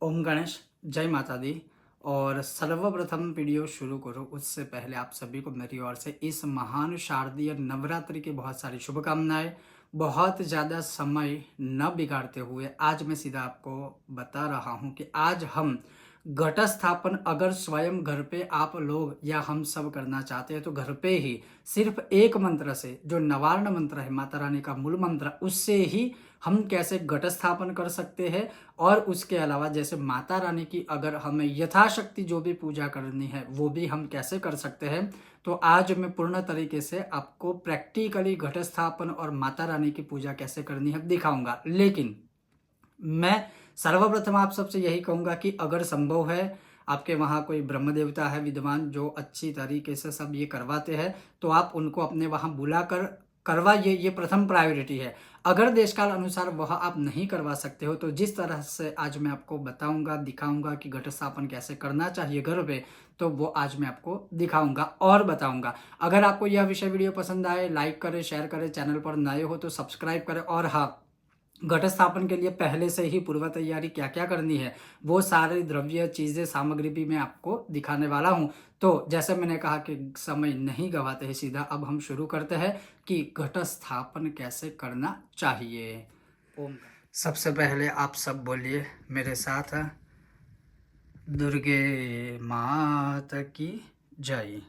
ओम गणेश, जय माता दी। और सर्वप्रथम वीडियो शुरू करो उससे पहले आप सभी को मेरी ओर से इस महान शारदीय नवरात्रि की बहुत सारी शुभकामनाएं। बहुत ज़्यादा समय न बिगाड़ते हुए आज मैं सीधा आपको बता रहा हूं कि आज हम घट स्थापन अगर स्वयं घर पे आप लोग या हम सब करना चाहते हैं तो घर पे ही सिर्फ एक मंत्र से, जो नवार्ण मंत्र है माता रानी का मूल मंत्र, उससे ही हम कैसे घट स्थापन कर सकते हैं। और उसके अलावा जैसे माता रानी की अगर हमें यथाशक्ति जो भी पूजा करनी है वो भी हम कैसे कर सकते हैं। तो आज मैं पूर्ण तरीके से आपको प्रैक्टिकली घट स्थापन और माता रानी की पूजा कैसे करनी है दिखाऊंगा। लेकिन मैं सर्वप्रथम आप सबसे यही कहूंगा कि अगर संभव है, आपके वहाँ कोई ब्रह्म देवता है विद्वान जो अच्छी तरीके से सब ये करवाते हैं, तो आप उनको अपने वहाँ बुलाकर करवाइए। ये प्रथम प्रायोरिटी है। अगर देश काल अनुसार वह आप नहीं करवा सकते हो तो जिस तरह से आज मैं आपको बताऊंगा, दिखाऊंगा कि घट स्थापन कैसे करना चाहिए घर पे, तो वो आज मैं आपको दिखाऊंगा और बताऊंगा। अगर आपको यह विषय वीडियो पसंद आए, लाइक करें, शेयर करें, चैनल पर नए हो तो सब्सक्राइब करें। और हाँ, घट स्थापन के लिए पहले से ही पूर्व तैयारी क्या क्या करनी है वो सारे द्रव्य, चीजें, सामग्री भी मैं आपको दिखाने वाला हूं। तो जैसे मैंने कहा कि समय नहीं गवाते हैं, सीधा अब हम शुरू करते हैं कि घट स्थापन कैसे करना चाहिए। ओम। सबसे पहले आप सब बोलिए मेरे साथ, दुर्गे मात की जय।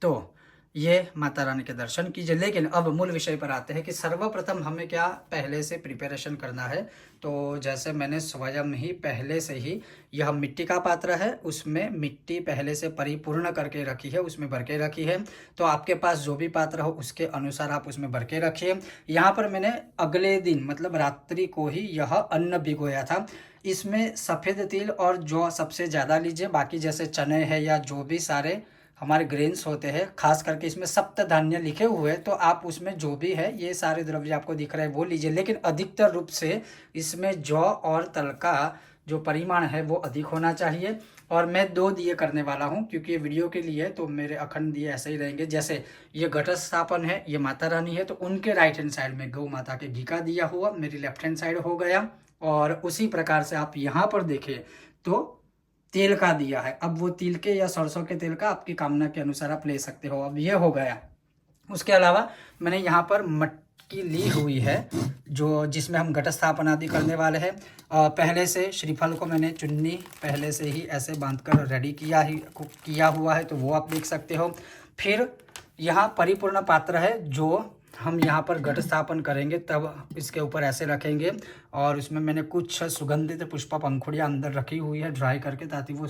तो ये माता रानी के दर्शन कीजिए। लेकिन अब मूल विषय पर आते हैं कि सर्वप्रथम हमें क्या पहले से प्रिपरेशन करना है। तो जैसे मैंने स्वयं ही पहले से ही यह मिट्टी का पात्र है, उसमें मिट्टी पहले से परिपूर्ण करके रखी है, उसमें भर के रखी है। तो आपके पास जो भी पात्र हो उसके अनुसार आप उसमें भर के रखिए। यहाँ पर मैंने अगले दिन मतलब रात्रि को ही यह अन्न भिगोया था। इसमें सफ़ेद तिल और जौ सबसे ज़्यादा लीजिए। बाकी जैसे चने हैं या जो भी सारे हमारे ग्रेन्स होते हैं, खास करके इसमें सप्त धान्य लिखे हुए हैं, तो आप उसमें जो भी है ये सारे द्रव्य आपको दिख रहे हैं वो लीजिए। लेकिन अधिकतर रूप से इसमें जौ और तल का जो परिमाण है वो अधिक होना चाहिए। और मैं 2 दिए करने वाला हूँ क्योंकि ये वीडियो के लिए, तो मेरे अखंड दिए ऐसे ही रहेंगे। जैसे ये घट स्थापन है, ये माता रानी है, तो उनके राइट हैंड साइड में गौ माता के घी का दिया हुआ मेरी लेफ्ट हैंड साइड हो गया। और उसी प्रकार से आप यहाँ पर देखिए तो तेल का दिया है। अब वो तिल के या सरसों के तेल का आपकी कामना के अनुसार आप ले सकते हो। अब ये हो गया। उसके अलावा मैंने यहाँ पर मटकी ली हुई है जो जिसमें हम घट स्थापना आदि करने वाले हैं। पहले से श्रीफल को मैंने चुन्नी पहले से ही ऐसे बांधकर रेडी किया हुआ है, तो वो आप देख सकते हो। फिर यहाँ परिपूर्ण पात्र है जो हम यहाँ पर घट स्थापन करेंगे तब इसके ऊपर ऐसे रखेंगे। और उसमें मैंने कुछ सुगंधित पुष्प पंखुड़ियाँ अंदर रखी हुई है ड्राई करके, ताकि वो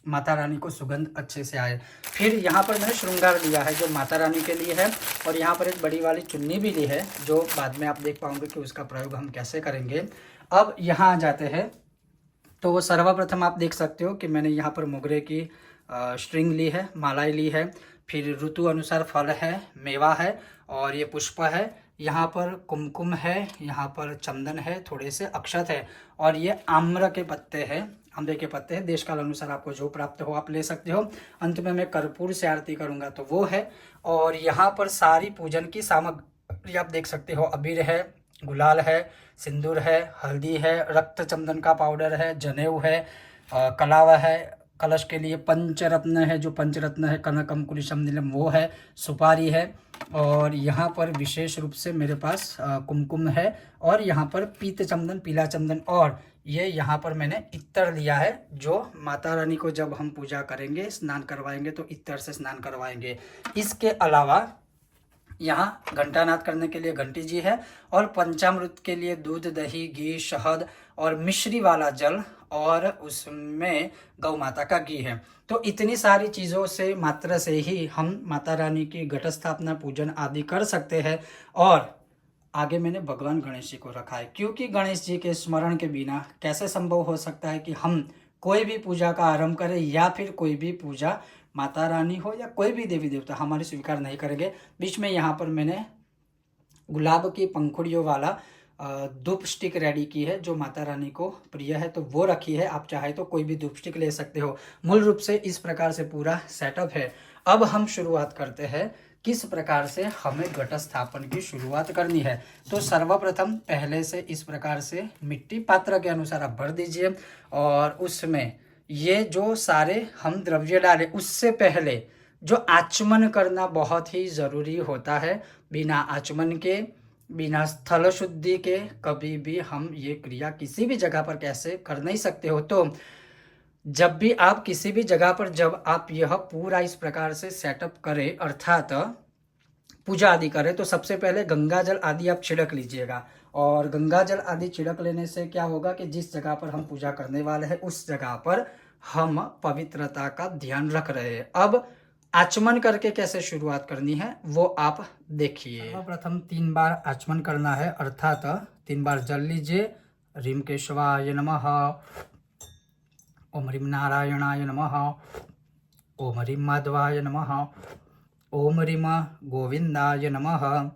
माता रानी को सुगंध अच्छे से आए। फिर यहाँ पर मैंने श्रृंगार लिया है जो माता रानी के लिए है। और यहाँ पर एक बड़ी वाली चुन्नी भी ली है जो बाद में आप देख पाओगे कि उसका प्रयोग हम कैसे करेंगे। अब यहाँ आ जाते हैं। तो वो सर्वप्रथम आप देख सकते हो कि मैंने यहाँ पर मोगरे की स्ट्रिंग ली है, मालाएं ली है। फिर ऋतु अनुसार फल है, मेवा है और ये पुष्प है। यहाँ पर कुमकुम है, यहाँ पर चंदन है, थोड़े से अक्षत है और ये आम्र के पत्ते हैं, आंवले के पत्ते हैं। देश काल अनुसार आपको जो प्राप्त हो आप ले सकते हो। अंत में मैं कर्पूर से आरती करूँगा तो वो है। और यहाँ पर सारी पूजन की सामग्री आप देख सकते हो। अबीर है, गुलाल है, सिंदूर है, हल्दी है, रक्त चंदन का पाउडर है, जनेऊ है, कलावा है, कलश के लिए पंचरत्न है, जो पंचरत्न है कनकम कुलिशम नीलम वो है, सुपारी है। और यहाँ पर विशेष रूप से मेरे पास कुमकुम है। और यहाँ पर पीत चंदन, पीला चंदन, और ये यहाँ पर मैंने इत्तर लिया है जो माता रानी को जब हम पूजा करेंगे, स्नान करवाएंगे तो इत्तर से स्नान करवाएंगे। इसके अलावा यहाँ घंटानाद करने के लिए घंटी जी है। और पंचामृत के लिए दूध, दही, घी, शहद और मिश्री वाला जल, और उसमें गौ माता का घी है। तो इतनी सारी चीज़ों से मात्र से ही हम माता रानी की घट स्थापना, पूजन आदि कर सकते हैं। और आगे मैंने भगवान गणेश जी को रखा है क्योंकि गणेश जी के स्मरण के बिना कैसे संभव हो सकता है कि हम कोई भी पूजा का आरंभ करें, या फिर कोई भी पूजा माता रानी हो या कोई भी देवी देवता हमारी स्वीकार नहीं करेंगे। बीच में यहाँ पर मैंने गुलाब की पंखुड़ियों वाला धूप स्टिक रेडी की है जो माता रानी को प्रिय है, तो वो रखी है। आप चाहे तो कोई भी धूप स्टिक ले सकते हो। मूल रूप से इस प्रकार से पूरा सेटअप है। अब हम शुरुआत करते हैं किस प्रकार से हमें घट स्थापन की शुरुआत करनी है। तो सर्वप्रथम पहले से इस प्रकार से मिट्टी पात्र के अनुसार आप भर दीजिए और उसमें ये जो सारे हम द्रव्य डालें उससे पहले जो आचमन करना बहुत ही ज़रूरी होता है। बिना आचमन के, बिना स्थल शुद्धि के कभी भी हम ये क्रिया किसी भी जगह पर कैसे कर नहीं सकते हो। तो जब भी आप किसी भी जगह पर जब आप यह पूरा इस प्रकार से सेटअप करें अर्थात पूजा आदि करें तो सबसे पहले गंगा जल आदि आप छिड़क लीजिएगा। और गंगा जल आदि छिड़क लेने से क्या होगा कि जिस जगह पर हम पूजा करने वाले हैं उस जगह पर हम पवित्रता का ध्यान रख रहे हैं। अब आचमन करके कैसे शुरुआत करनी है वो आप देखिए। प्रथम 3 बार आचमन करना है अर्थात 3 बार जल लीजिए। ह्रीम केशवाय नमः, ओम ह्रीम नारायणाय नमः, ओम ह्रीम माधवाय नमः, ओम ह्रीम गोविंदाय नमः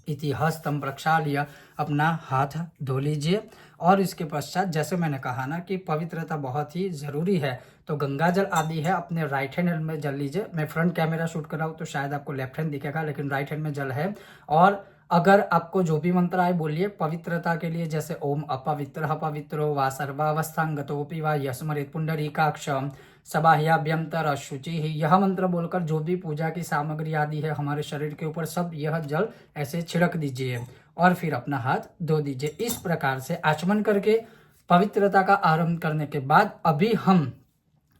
इति हस्तम प्रक्षाल्य अपना हाथ धो लीजिए। और इसके पश्चात जैसे मैंने कहा ना कि पवित्रता बहुत ही ज़रूरी है, तो गंगा जल आदि है अपने राइट हैंड में जल लीजिए। मैं फ्रंट कैमरा शूट कर रहा हूँ तो शायद आपको लेफ्ट हैंड दिखेगा, लेकिन राइट हैंड में जल है। और अगर आपको जो भी मंत्र आए बोलिए पवित्रता के लिए, जैसे ओम अपवित्र पवित्रो वा सर्वावस्थांगतोपि वा यस्मरेत पुंडरीकाक्षम सबाह्याभ्यंतर शुचि ही, यह मंत्र बोलकर जो भी पूजा की सामग्री आदि है हमारे शरीर के ऊपर सब यह जल ऐसे छिड़क दीजिए और फिर अपना हाथ धो दीजिए। इस प्रकार से आचमन करके पवित्रता का आरंभ करने के बाद अभी हम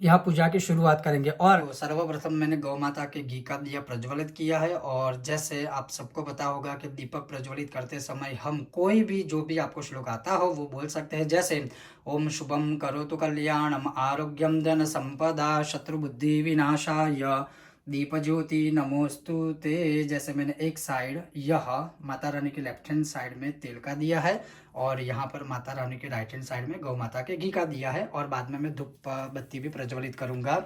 यह पूजा की शुरुआत करेंगे। और तो सर्वप्रथम मैंने गौ माता के घी का दिया प्रज्वलित किया है। और जैसे आप सबको पता होगा कि दीपक प्रज्वलित करते समय हम कोई भी जो भी आपको श्लोक आता हो वो बोल सकते हैं, जैसे ओम शुभम करोतु कल्याणम आरोग्यम धन संपदा शत्रुबुद्धि विनाशाय दीप ज्योति नमोस्तु ते। जैसे मैंने एक साइड यह माता रानी के लेफ्ट हैंड साइड में तेल का दिया है और यहाँ पर माता रानी के राइट हैंड साइड में गौ माता के घी का दिया है। और बाद में मैं धूप बत्ती भी प्रज्वलित करूँगा।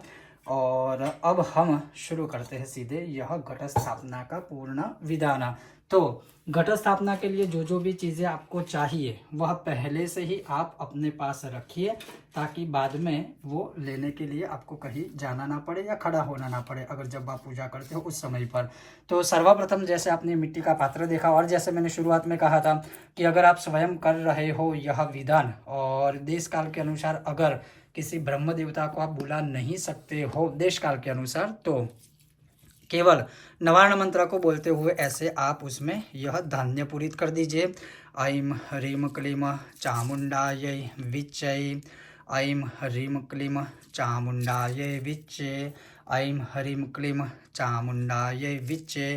और अब हम शुरू करते हैं सीधे यह घट स्थापना का पूर्ण विधान। तो घट स्थापना के लिए जो जो भी चीज़ें आपको चाहिए वह पहले से ही आप अपने पास रखिए, ताकि बाद में वो लेने के लिए आपको कहीं जाना ना पड़े या खड़ा होना ना पड़े अगर जब आप पूजा करते हो उस समय पर। तो सर्वप्रथम जैसे आपने मिट्टी का पात्र देखा और जैसे मैंने शुरुआत में कहा था कि अगर आप स्वयं कर रहे हो यह विधान और देश काल के अनुसार अगर किसी ब्रह्म देवता को आप बुला नहीं सकते हो देश काल के अनुसार, तो केवल नवार्ण मंत्र को बोलते हुए ऐसे आप उसमें यह धान्य पूरित कर दीजिए। ऐं ह्रीं क्लीं चामुंडायै विच्चै, ऐं ह्रीं क्लीं चामुंडायै विच्चे, ऐं ह्रीं क्लीं चामुंडायै विच्चे,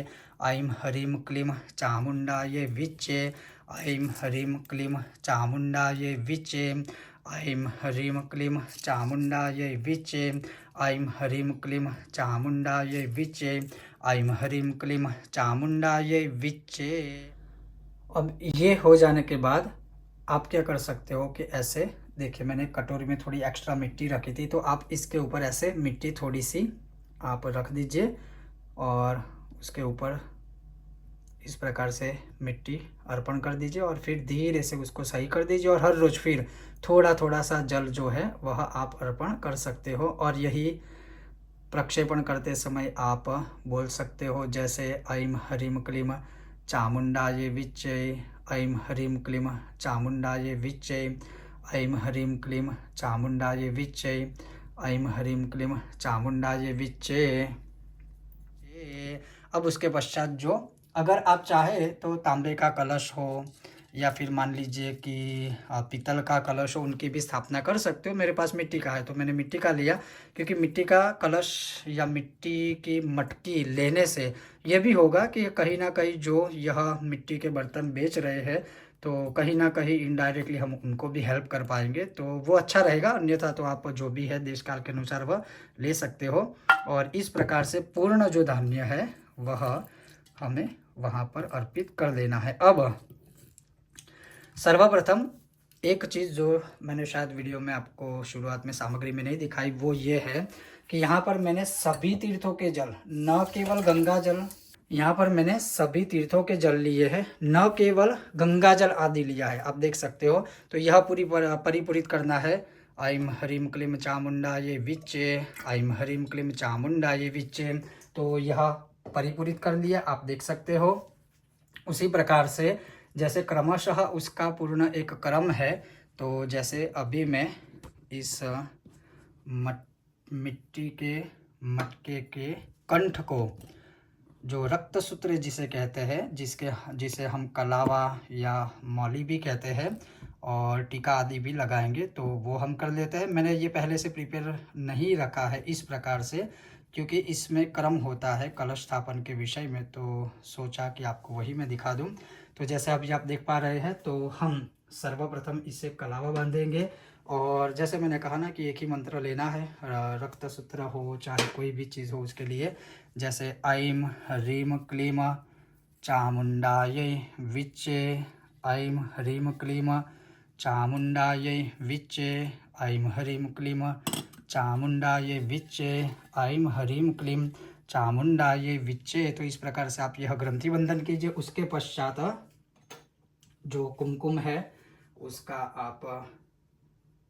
ऐं ह्रीं क्लीं चामुंडायै विच्चे, ऐं ह्रीं क्लीं चामुंडायै विच्चे, ऐं ह्रीं क्लीं चामुंडायै विच्चे, ऐं ह्रीं क्लीं चामुंडायै विच्चे, ऐं ह्रीं क्लीं चामुंडायै विच्चे। अब ये हो जाने के बाद आप क्या कर सकते हो कि ऐसे देखिए मैंने कटोरी में थोड़ी एक्स्ट्रा मिट्टी रखी थी, तो आप इसके ऊपर ऐसे मिट्टी थोड़ी सी आप रख दीजिए और उसके ऊपर इस प्रकार से मिट्टी अर्पण कर दीजिए और फिर धीरे से उसको सही कर दीजिए। और हर रोज फिर थोड़ा थोड़ा सा जल जो है वह आप अर्पण कर सकते हो। और यही प्रक्षेपण करते समय आप बोल सकते हो, जैसे ऐं ह्रीं क्लीं चामुंडायै विच्चे, ऐं ह्रीं क्लीं चामुंडायै विच्चे, ऐं ह्रीं क्लीं चामुंडायै विच्चे, ऐं ह्रीं क्लीं चामुंडायै विच्चे। अब उसके पश्चात जो अगर आप चाहे तो तांबे का कलश हो या फिर मान लीजिए कि पीतल का कलश हो, उनकी भी स्थापना कर सकते हो। मेरे पास मिट्टी का है तो मैंने मिट्टी का लिया, क्योंकि मिट्टी का कलश या मिट्टी की मटकी लेने से ये भी होगा कि कहीं ना कहीं जो यह मिट्टी के बर्तन बेच रहे हैं तो कहीं ना कहीं इनडायरेक्टली हम उनको भी हेल्प कर पाएंगे, तो वो अच्छा रहेगा। अन्यथा तो आप जो भी है देश काल के अनुसार वह ले सकते हो। और इस प्रकार से पूर्ण जो धान्य है वह हमें वहाँ पर अर्पित कर देना है। अब सर्वप्रथम एक चीज़ जो मैंने शायद वीडियो में आपको शुरुआत में सामग्री में नहीं दिखाई वो ये है कि यहाँ पर मैंने सभी तीर्थों के जल, न केवल गंगा जल, यहाँ पर मैंने सभी तीर्थों के जल लिए हैं, न केवल गंगा जल आदि लिया है, आप देख सकते हो। तो यह पूरी परिपूरित करना है। ऐं ह्रीं क्लीं चामुंडायै विच्चे, ऐं ह्रीं क्लीं चामुंडायै विच्चे। तो यह परिपूरित कर लिया, आप देख सकते हो। उसी प्रकार से जैसे क्रमशः उसका पूर्ण एक क्रम है, तो जैसे अभी मैं इस मिट्टी के मटके के कंठ को, जो रक्त सूत्र जिसे कहते हैं, जिसे हम कलावा या मौली भी कहते हैं और टीका आदि भी लगाएंगे, तो वो हम कर लेते हैं। मैंने ये पहले से प्रिपेयर नहीं रखा है इस प्रकार से, क्योंकि इसमें क्रम होता है कलश स्थापन के विषय में, तो सोचा कि आपको वही मैं दिखा दूं। तो जैसे अभी आप देख पा रहे हैं, तो हम सर्वप्रथम इसे कलावा बांधेंगे। और जैसे मैंने कहा ना कि एक ही मंत्र लेना है, रक्त सूत्र हो चाहे कोई भी चीज़ हो उसके लिए। जैसे ऐं ह्रीं क्लीं चामुण्डायै विच्चे, ऐं ह्रीं क्लीं चामुण्डायै विच्चे, ऐं ह्रीं क्लीं चामुण्डायै विच्चे, ऐं ह्रीं क्लीं चामुण्डायै विच्चे। तो इस प्रकार से आप यह ग्रंथि बंधन कीजिए। उसके पश्चात जो कुमकुम है उसका आप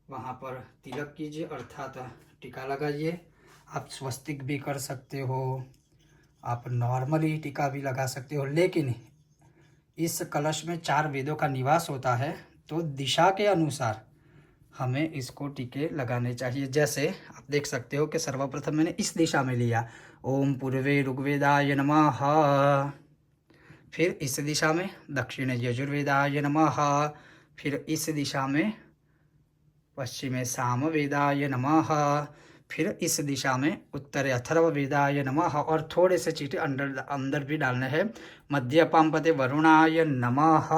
वहाँ पर तिलक कीजिए, अर्थात टीका लगाइए। आप स्वस्तिक भी कर सकते हो, आप नॉर्मली टीका भी लगा सकते हो, लेकिन इस कलश में 4 वेदों का निवास होता है, तो दिशा के अनुसार हमें इसको टीके लगाने चाहिए। जैसे आप देख सकते हो कि सर्वप्रथम मैंने इस दिशा में लिया, ओम पूर्वे ऋग्वेदाय नमः, फिर इस दिशा में दक्षिण यजुर्वेदाय नमः, फिर इस दिशा में पश्चिमे सामवेदाय नमः, फिर इस दिशा में उत्तरे अथर्ववेदाय नमः, और थोड़े से चीटे अंदर भी डालने हैं। मध्य पामपते वरुणाय नमः,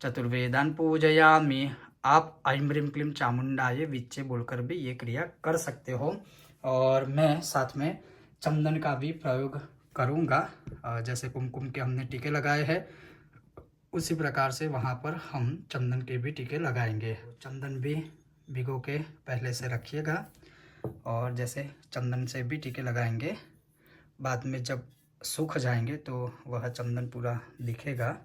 चतुर्वेदान पूजयामि। आप ऐं ह्रीं क्लीं चामुण्डाय विच्चे बोलकर भी ये क्रिया कर सकते हो। और मैं साथ में चंदन का भी प्रयोग करूँगा। जैसे कुमकुम के हमने टीके लगाए हैं, उसी प्रकार से वहाँ पर हम चंदन के भी टीके लगाएंगे। चंदन भी भिगो के पहले से रखिएगा, और जैसे चंदन से भी टीके लगाएंगे, बाद में जब सूख जाएंगे तो वह चंदन पूरा दिखेगा।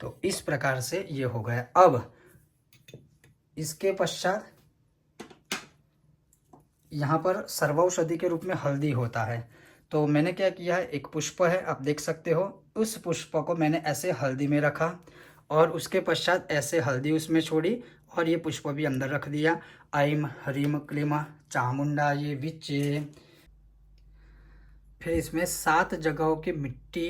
तो इस प्रकार से ये हो गया। अब इसके पश्चात यहाँ पर सर्वौषधि के रूप में हल्दी होता है, तो मैंने क्या किया है, एक पुष्प है, आप देख सकते हो, उस पुष्प को मैंने ऐसे हल्दी में रखा और उसके पश्चात ऐसे हल्दी उसमें छोड़ी और ये पुष्प भी अंदर रख दिया। ऐं ह्रीं क्लीं चामुण्डायै विच्चे। फिर इसमें 7 जगहों की मिट्टी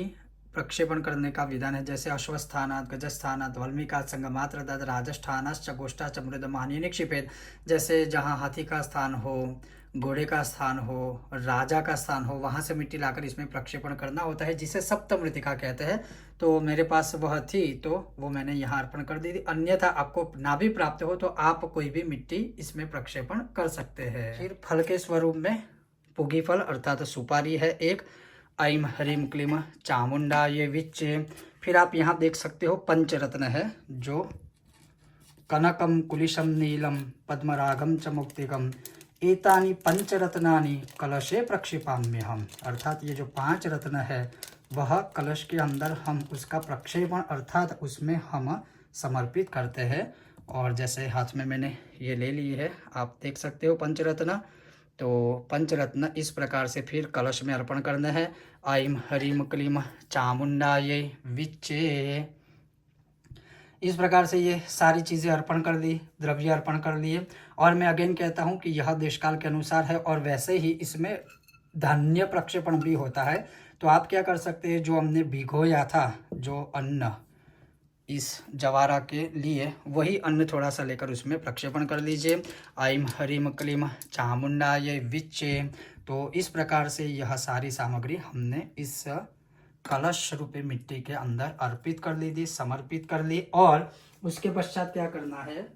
प्रक्षेपण करने का विधान है, जैसे अश्वस्थानात्, गजस्थानात्, वल्मीकात्, संगमात्, राजस्थानाश्च गोष्ठाश्च मृदमानि निक्षिपेत्। जैसे जहाँ हाथी का स्थान हो, घोड़े का स्थान हो, राजा का स्थान हो, वहाँ से मिट्टी लाकर इसमें प्रक्षेपण करना होता है, जिसे सप्तमृत्तिका कहते हैं। तो मेरे पास वह थी, तो वो मैंने यहाँ अर्पण कर दी थी। अन्यथा आपको ना भी प्राप्त हो तो आप कोई भी मिट्टी इसमें प्रक्षेपण कर सकते हैं। फिर फल के स्वरूप में पुगी फल अर्थात सुपारी है एक, ऐं ह्रीं क्लीं चामुण्डायै विच्चे। फिर आप यहाँ देख सकते हो पंचरत्न है, जो कनकम कुलिशम नीलम पद्मरागम च मौक्तिकम एतानि पंचरत्नानि कलशे प्रक्षेपाम्यहम्। अर्थात ये जो 5 रत्न है वह कलश के अंदर हम उसका प्रक्षेपण अर्थात उसमें हम समर्पित करते हैं। और जैसे हाथ में मैंने ये ले ली है, आप देख सकते हो पंचरत्न। तो पंचरत्न इस प्रकार से फिर कलश में अर्पण करना है। ऐं ह्रीं क्लीं चामुण्डायै विच्चे। इस प्रकार से ये सारी चीज़ें अर्पण कर दी, द्रव्य अर्पण कर लिए। और मैं अगेन कहता हूँ कि यह देशकाल के अनुसार है, और वैसे ही इसमें धान्य प्रक्षेपण भी होता है। तो आप क्या कर सकते हैं, जो हमने भिगोया था जो अन्न इस जवारा के लिए, वही अन्न थोड़ा सा लेकर उसमें प्रक्षेपण कर लीजिए। ऐं ह्रीं क्लीं चामुण्डायै विच्चे। तो इस प्रकार से यह सारी सामग्री हमने इस कलश रूपी मिट्टी के अंदर अर्पित कर ली थी, समर्पित कर ली। और उसके पश्चात क्या करना है,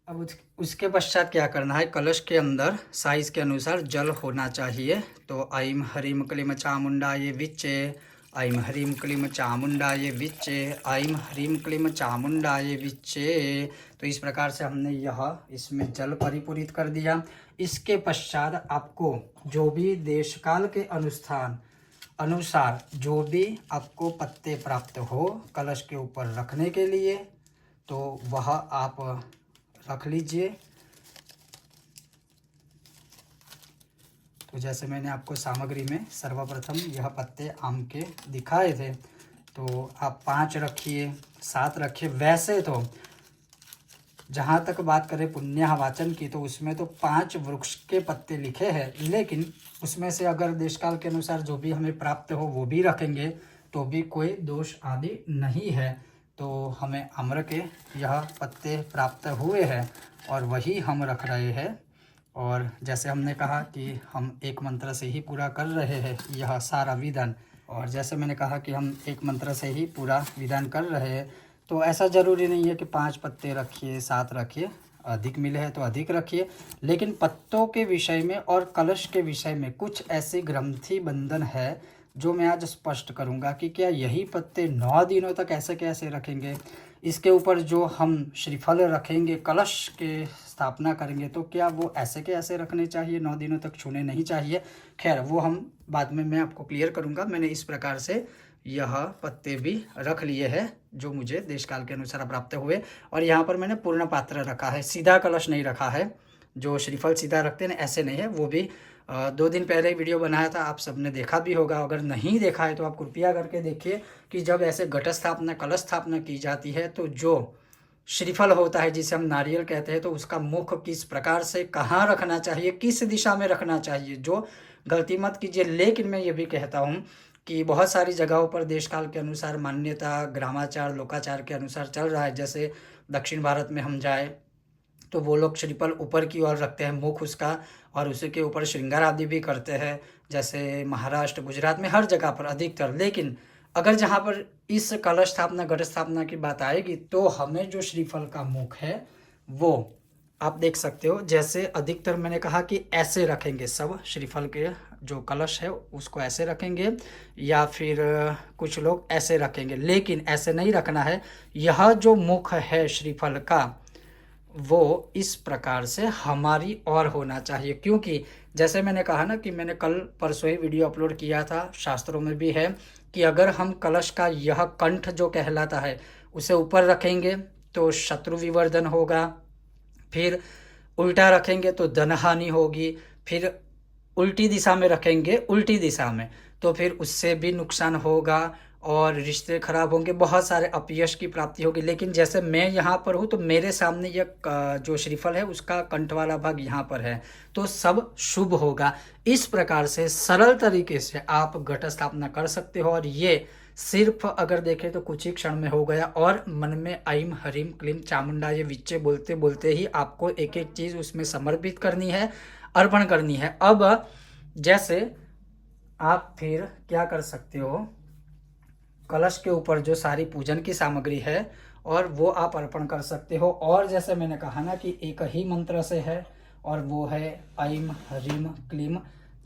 अब उसके पश्चात क्या करना है, कलश के अंदर साइज के अनुसार जल होना चाहिए। तो ऐं ह्रीं क्लीं चामुण्डायै विच्चे, ऐं ह्रीं क्लीं चामुण्डायै विच्चे, ऐं ह्रीं क्लीं चामुण्डायै विच्चे। तो इस प्रकार से हमने यह इसमें जल परिपूरित कर दिया। इसके पश्चात आपको जो भी देशकाल के अनुसार जो भी आपको पत्ते प्राप्त हो कलश के ऊपर रखने के लिए, तो वह आप रख लीजिए। तो जैसे मैंने आपको सामग्री में सर्वप्रथम यह पत्ते आम के दिखाए थे, तो आप 5 रखिए, 7 रखिए। वैसे तो जहाँ तक बात करें पुण्यवाचन की, तो उसमें तो 5 वृक्ष के पत्ते लिखे हैं, लेकिन उसमें से अगर देशकाल के अनुसार जो भी हमें प्राप्त हो वो भी रखेंगे तो भी कोई दोष आदि नहीं है। तो हमें आम्र के यह पत्ते प्राप्त हुए हैं और वही हम रख रहे हैं। और जैसे हमने कहा कि हम एक मंत्र से ही पूरा कर रहे हैं यह सारा विधान, और जैसे मैंने कहा कि हम एक मंत्र से ही पूरा विधान कर रहे हैं, तो ऐसा ज़रूरी नहीं है कि 5 पत्ते रखिए, 7 रखिए, अधिक मिले हैं तो अधिक रखिए। लेकिन पत्तों के विषय में और कलश के विषय में कुछ ऐसे ग्रंथि बंधन है जो मैं आज स्पष्ट करूंगा कि क्या यही पत्ते 9 दिनों तक ऐसे कैसे रखेंगे। इसके ऊपर जो हम श्रीफल रखेंगे, कलश के स्थापना करेंगे, तो क्या वो ऐसे के ऐसे रखने चाहिए, 9 दिनों तक छूने नहीं चाहिए। खैर वो हम बाद में मैं आपको क्लियर करूंगा। मैंने इस प्रकार से यह पत्ते भी रख लिए हैं जो मुझे देशकाल के अनुसार प्राप्त हुए। और यहाँ पर मैंने पूर्ण पात्र रखा है, सीधा कलश नहीं रखा है। जो श्रीफल सीधा रखते हैं ऐसे नहीं है। वो भी 2 दिन पहले वीडियो बनाया था, आप सबने देखा भी होगा। अगर नहीं देखा है तो आप कृपया करके देखिए कि जब ऐसे घट स्थापना, कलश स्थापना की जाती है तो जो श्रीफल होता है जिसे हम नारियल कहते हैं, तो उसका मुख किस प्रकार से कहाँ रखना चाहिए, किस दिशा में रखना चाहिए, जो गलती मत कीजिए। लेकिन मैं ये भी कहता हूँ कि बहुत सारी जगहों पर देशकाल के अनुसार मान्यता, ग्रामाचार, लोकाचार के अनुसार चल रहा है। जैसे दक्षिण भारत में हम जाए तो वो लोग श्रीफल ऊपर की ओर रखते हैं, मुख उसका, और उसी के ऊपर श्रृंगार आदि भी करते हैं। जैसे महाराष्ट्र, गुजरात में हर जगह पर अधिकतर। लेकिन अगर जहाँ पर इस कलश स्थापना, घट स्थापना की बात आएगी तो हमें जो श्रीफल का मुख है वो आप देख सकते हो। जैसे अधिकतर मैंने कहा कि ऐसे रखेंगे, सब श्रीफल के जो कलश है उसको ऐसे रखेंगे, या फिर कुछ लोग ऐसे रखेंगे, लेकिन ऐसे नहीं रखना है। यह जो मुख है श्रीफल का वो इस प्रकार से हमारी ओर होना चाहिए। क्योंकि जैसे मैंने कहा ना कि मैंने कल परसों ही वीडियो अपलोड किया था, शास्त्रों में भी है कि अगर हम कलश का यह कंठ जो कहलाता है उसे ऊपर रखेंगे तो शत्रु विवर्धन होगा, फिर उल्टा रखेंगे तो धन हानि होगी, फिर उल्टी दिशा में रखेंगे, उल्टी दिशा में, तो फिर उससे भी नुकसान होगा और रिश्ते खराब होंगे, बहुत सारे अपयश की प्राप्ति होगी। लेकिन जैसे मैं यहाँ पर हूँ तो मेरे सामने यह जो श्रीफल है उसका कंठ वाला भाग यहाँ पर है, तो सब शुभ होगा। इस प्रकार से सरल तरीके से आप घट स्थापना कर सकते हो। और ये सिर्फ अगर देखें तो कुछ ही क्षण में हो गया। और मन में ऐम ह्रीम क्लीम चामुंडा ये विच्चे बोलते बोलते ही आपको एक एक चीज़ उसमें समर्पित करनी है, अर्पण करनी है। अब जैसे आप फिर क्या कर सकते हो, कलश के ऊपर जो सारी पूजन की सामग्री है और वो आप अर्पण कर सकते हो। और जैसे मैंने कहा ना कि एक ही मंत्र से है, और वो है ऐम ह्रीम क्लीम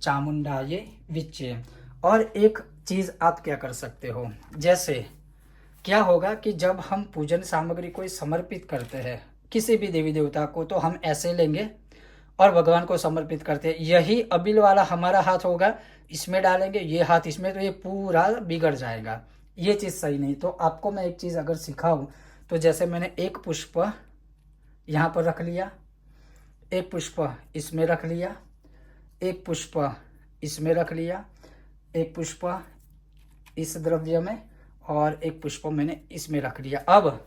चामुंडाये विच्चे। और एक चीज़ आप क्या कर सकते हो, जैसे क्या होगा कि जब हम पूजन सामग्री को समर्पित करते हैं किसी भी देवी देवता को, तो हम ऐसे लेंगे और भगवान को समर्पित करते हैं। यही अबिल वाला हमारा हाथ होगा, इसमें डालेंगे, ये हाथ इसमें, तो ये पूरा बिगड़ जाएगा। ये चीज़ सही नहीं। तो आपको मैं एक चीज़ अगर सिखाऊं तो जैसे मैंने एक पुष्प यहाँ पर रख लिया, एक पुष्प इसमें रख लिया, एक पुष्प इसमें रख लिया, एक पुष्प इस द्रव्य में, और एक पुष्प मैंने इसमें रख लिया। अब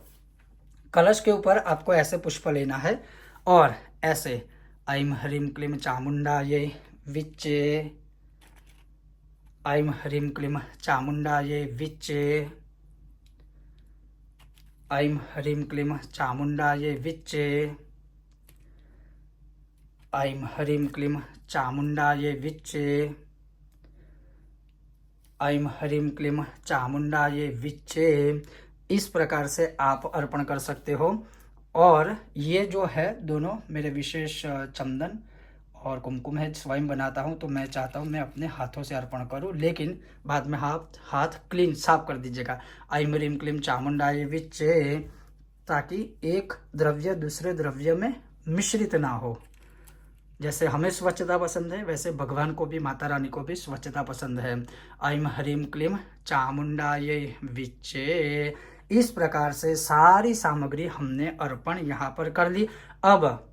कलश के ऊपर आपको ऐसे पुष्प लेना है और ऐसे ऐम ह्रीम क्लीम चामुंडाये विच्चे, ऐम ह्रीम क्लीम चामुंडाये विच्चे, ऐम ह्रीम क्लीम चामुंडाये विच्चे, ऐम ह्रीम क्लीम चामुंडाये विच्चे, ऐम ह्रीम क्लीम चामुंडाये विच्चे। इस प्रकार से आप अर्पण कर सकते हो। और ये जो है दोनों मेरे विशेष चंदन और कुमकुम है, स्वयं बनाता हूँ, तो मैं चाहता हूँ मैं अपने हाथों से अर्पण करूँ, लेकिन बाद में हाथ क्लीन साफ कर दीजिएगा। ऐम ह्रीम क्लीम चामुंडाये विच्चे, ताकि एक द्रव्य दूसरे द्रव्य में मिश्रित ना हो। जैसे हमें स्वच्छता पसंद है वैसे भगवान को भी, माता रानी को भी स्वच्छता पसंद है। ऐम ह्रीम क्लीम चामुंडाये विच्चे। इस प्रकार से सारी सामग्री हमने अर्पण यहाँ पर कर ली। अब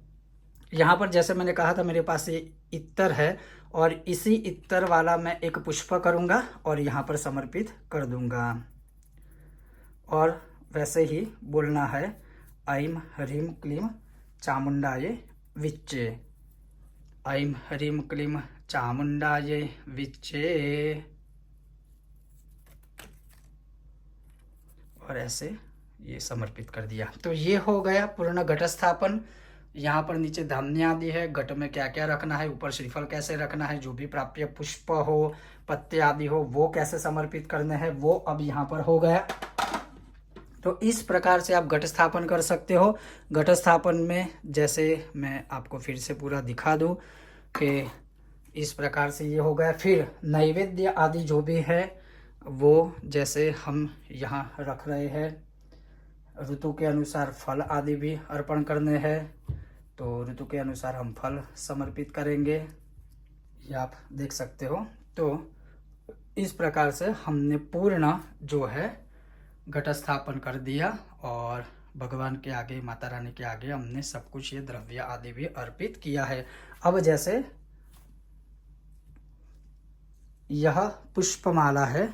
यहाँ पर जैसे मैंने कहा था मेरे पास ये इत्र है और इसी इत्तर वाला मैं एक पुष्प करूँगा और यहाँ पर समर्पित कर दूँगा। और वैसे ही बोलना है ऐं ह्रीं क्लीं चामुंडायै विच्चे, ऐं ह्रीं क्लीं चामुंडायै विच्चे, और ऐसे ये समर्पित कर दिया। तो ये हो गया पूर्ण घट स्थापन। यहाँ पर नीचे धान्य आदि है, घट में क्या क्या रखना है, ऊपर श्रीफल कैसे रखना है, जो भी प्राप्य पुष्प हो, पत्ते आदि हो, वो कैसे समर्पित करने हैं, वो अब यहाँ पर हो गया। तो इस प्रकार से आप घट स्थापन कर सकते हो। घट स्थापन में जैसे मैं आपको फिर से पूरा दिखा दूं कि इस प्रकार से ये हो गया। फिर नैवेद्य आदि जो भी है वो जैसे हम यहाँ रख रहे हैं, ऋतु के अनुसार फल आदि भी अर्पण करने हैं, तो ऋतु के अनुसार हम फल समर्पित करेंगे, ये आप देख सकते हो। तो इस प्रकार से हमने पूर्ण जो है घट स्थापन कर दिया और भगवान के आगे, माता रानी के आगे हमने सब कुछ ये द्रव्य आदि भी अर्पित किया है। अब जैसे यह पुष्पमाला है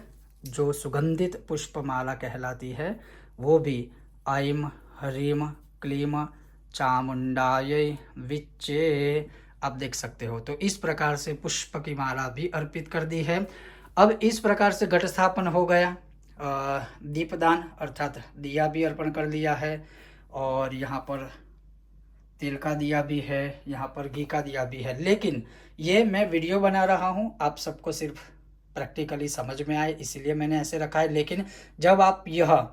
जो सुगंधित पुष्पमाला कहलाती है, वो भी ऐं ह्रीं क्लीं चामुंडायै विच्चे, आप देख सकते हो। तो इस प्रकार से पुष्प की माला भी अर्पित कर दी है। अब इस प्रकार से घट स्थापन हो गया। दीपदान अर्थात दिया भी अर्पण कर दिया है, और यहाँ पर तेल का दिया भी है, यहाँ पर घी का दिया भी है। लेकिन ये मैं वीडियो बना रहा हूँ, आप सबको सिर्फ प्रैक्टिकली समझ में आए इसीलिए मैंने ऐसे रखा है। लेकिन जब आप यह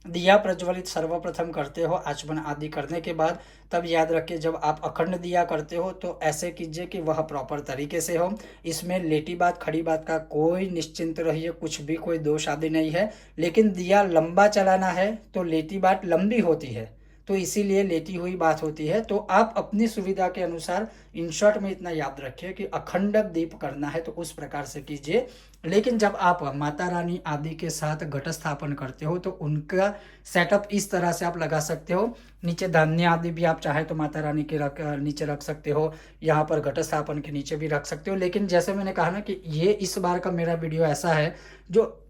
दिया प्रज्वलित सर्वप्रथम करते हो आचमन आदि करने के बाद, तब याद रखिए जब आप अखंड दिया करते हो तो ऐसे कीजिए कि वह प्रॉपर तरीके से हो। इसमें लेटी बात खड़ी बात का कोई निश्चिंत रहिए, कुछ भी कोई दोष आदि नहीं है। लेकिन दिया लंबा चलाना है तो लेटी बात लंबी होती है, तो इसीलिए लेटी हुई बात होती है। तो आप अपनी सुविधा के अनुसार इन शॉर्ट में इतना याद रखिए कि अखंड दीप करना है तो उस प्रकार से कीजिए। लेकिन जब आप माता रानी आदि के साथ घट स्थापन करते हो तो उनका सेटअप इस तरह से आप लगा सकते हो। नीचे धान्य आदि भी आप चाहे तो माता रानी के नीचे रख सकते हो, यहाँ पर घट स्थापन के नीचे भी रख सकते हो। लेकिन जैसे मैंने कहा ना कि ये इस बार का मेरा वीडियो ऐसा है जो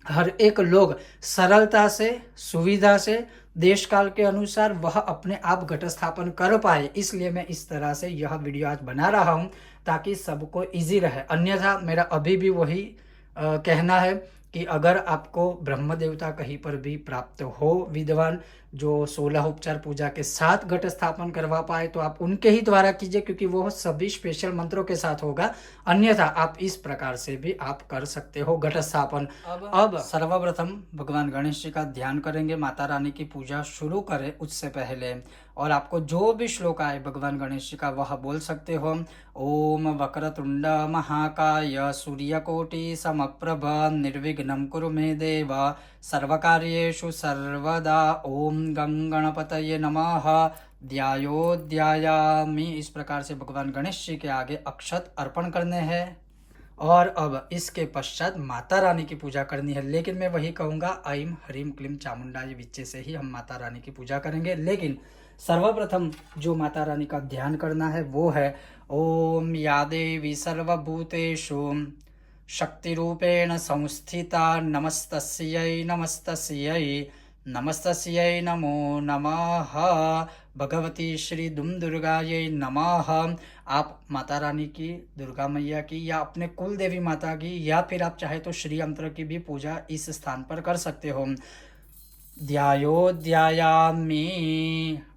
हर एक लोग सरलता से, सुविधा से, देश काल के अनुसार वह अपने आप घट स्थापन कर पाए, इसलिए मैं इस तरह से यह वीडियो आज बना रहा हूं ताकि सबको इजी रहे। अन्यथा मेरा अभी भी वही कहना है कि अगर आपको ब्रह्म देवता कहीं पर भी प्राप्त हो, विद्वान जो 16 उपचार पूजा के साथ घट स्थापन करवा पाए, तो आप उनके ही द्वारा कीजिए, क्योंकि वो सभी स्पेशल मंत्रों के साथ होगा। अन्यथा आप इस प्रकार से भी आप कर सकते हो घट स्थापन। अब सर्वप्रथम भगवान गणेश जी का ध्यान करेंगे, माता रानी की पूजा शुरू करें उससे पहले। और आपको जो भी श्लोक आए भगवान गणेश जी का वह बोल सकते हो। ओम वक्रतुंड महाकाय सूर्यकोटि समप्रभ निर्विघ्नं कुरु मे देव सर्वकार्येषु सर्वदा। ओम गं गणपतये नमः ध्यायामि। इस प्रकार से भगवान गणेश जी के आगे अक्षत अर्पण करने हैं। और अब इसके पश्चात माता रानी की पूजा करनी है। लेकिन मैं वही कहूँगा ऐं ह्रीं क्लीं चामुंडायै विच्चे से ही हम माता रानी की पूजा करेंगे। लेकिन सर्वप्रथम जो माता रानी का ध्यान करना है वो है ओम या देवी सर्वभूतेषु शक्तिरूपेण संस्थिता नमस्तस्यै नमस्तस्यै नमस्तस्यै नमो नमः भगवती श्री दुर्गायै नमः। आप माता रानी की, दुर्गा मैया की, या अपने कुल देवी माता की, या फिर आप चाहे तो श्री यंत्र की भी पूजा इस स्थान पर कर सकते हो। ध्यायामि।